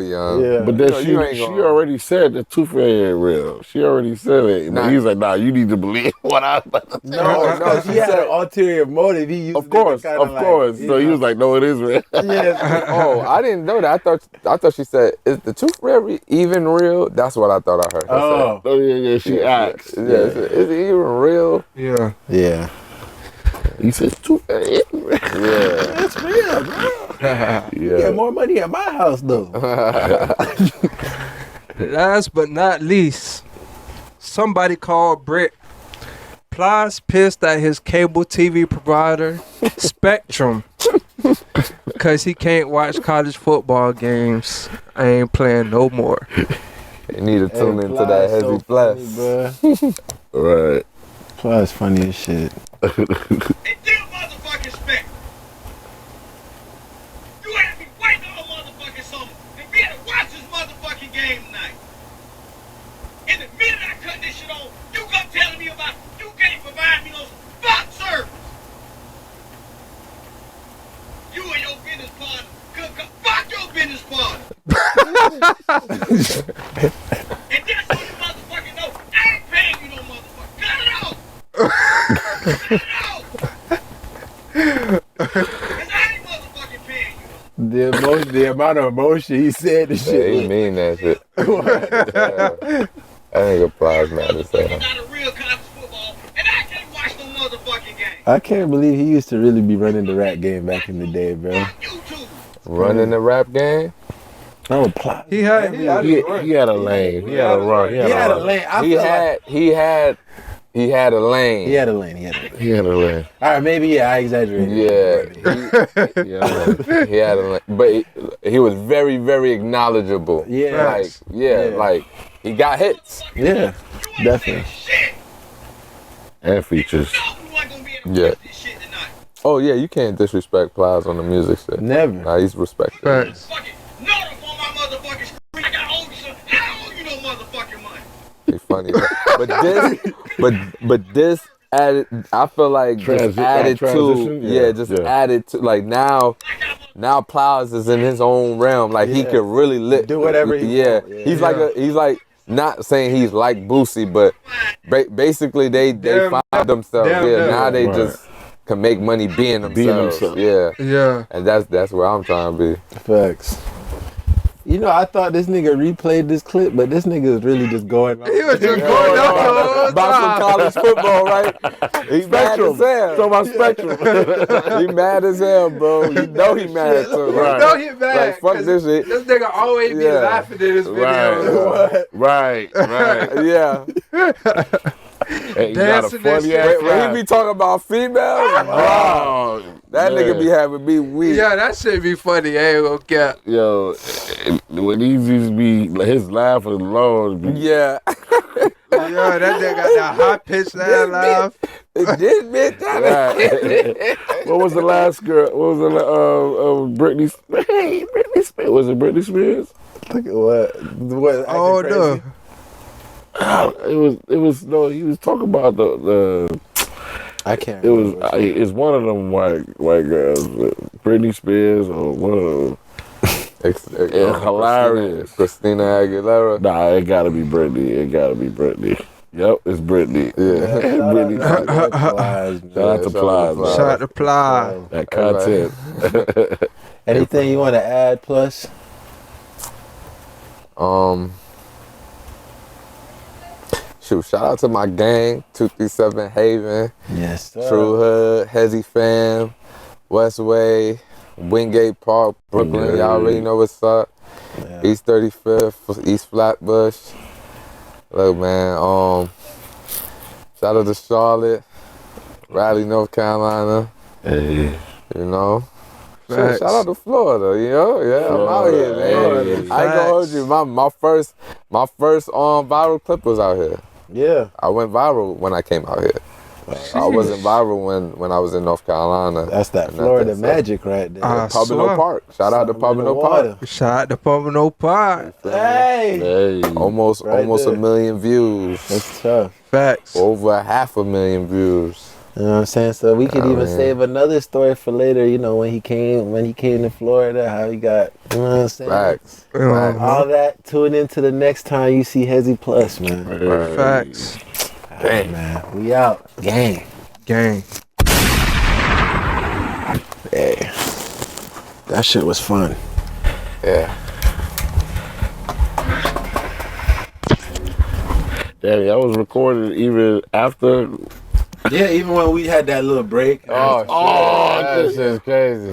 young. Yeah. But then she already said the tooth fairy ain't real. She already said it. But he's like, nah, you need to believe what I'm about to say. No, she had an ulterior motive. He used of course. So he was like, no, it is real. Yeah. Oh, I didn't know that. I thought she said, is the tooth fairy even real? That's what I thought I heard her say. Oh, yeah, she asked. Yeah. Is it even real? Yeah. Yeah. He said, tooth fairy. Yeah. It's real, bro. You get more money at my house, though. Last but not least, somebody called Britt. Plies pissed at his cable TV provider, Spectrum, because he can't watch college football games. I ain't playing no more. You need to tune into that Hezzy Plus. Right. Plies funny as shit. And dear motherfucking Spectrum, you had me waiting on motherfucking summer and be able to watch this motherfucking game tonight. And the minute I cut this shit on, you come telling me about you can't provide me no fuck service. You and your business partner could fuck your business partner. And that's what you motherfucking know. I ain't paying you no motherfucker. Cut it off. Cut it off. Cause I ain't motherfucking paying you. The amount of emotion he said the shit. Yeah, he mean that shit. I think applies mad as hell. Not a real college football, and I can't watch no motherfucking game. I can't believe he used to really be running the rap game back in the day, bro. Running the rap game? Oh, Plies. He had a lane. He had a run. He had a lane. He had a lane. He had a lane. All right, maybe I exaggerated. Yeah. He had a lane. But he was very, very acknowledgeable. Yeah. Like he got hits. Yeah, definitely. And features. Yeah. Oh yeah, you can't disrespect Plies on the music shit. Never. Nah, he's respected. Thanks. He's funny. But this added, I feel like just added to, added to, like now Plies is in his own realm. Like he could really do whatever he wants. He's like not saying he's like Boosie, but basically they find themselves. Now they just can make money being themselves. Yeah. And that's where I'm trying to be. Facts. You know, I thought this nigga replayed this clip, but this nigga is really just going. He was just going up about some college football, right? He mad as hell. So about Spectrum. He mad as hell, bro. You know he mad too. Right. You know he mad. Like, fuck this shit. This nigga always be laughing at his videos. Right. Yeah. Hey, you got a funny ass when he be talking about females, that nigga be having me weak. Yeah, that shit be funny. I ain't gonna cap. Yo, when he used to be, his laugh was low. Yeah. Yo, that nigga got that high pitched laugh. This bitch. What was the last girl? What was the Britney? Hey, Britney Spears. Was it Britney Spears? Look at what? Oh no. It was no. He was talking about the. I can't. It's one of them white girls, Britney Spears or one of them. Hilarious. Christina Aguilera. Nah, it gotta be Britney. Yep, it's Britney. Yeah, Britney. Shout out to Plies. Shout out to Plies. That content. Anything you want to add? Plus. Shout out to my gang, 237 Haven. Yes, sir. True Hood, Hezzy Fam, Westway, Wingate Park, Brooklyn. Y'all already know what's up. Yeah. East 35th, East Flatbush. Look, man. Shout out to Charlotte, Raleigh, North Carolina. Hey. You know. Facts. Shout out to Florida, you know? Yeah, I'm out here, man. Florida, I ain't gonna hold you. My first viral clip was out here. Yeah. I went viral when I came out here. I wasn't viral when I was in North Carolina. That's that Florida magic right there. Pompano Park. Shout out to Pompano Park. Shout out to Pompano Park. Hey. Almost Right a there. million views. That's tough. Facts. Over 500,000 views. You know what I'm saying? So we could even save another story for later, you know, when he came to Florida, how he got, you know what I'm saying? Facts. All that, tune into the next time you see Hezi Plus, man. Facts. Dang, man. We out. Gang. Hey. That shit was fun. Yeah. Damn, I was recording even after. Yeah, even when we had that little break. Oh, shit. That shit's crazy.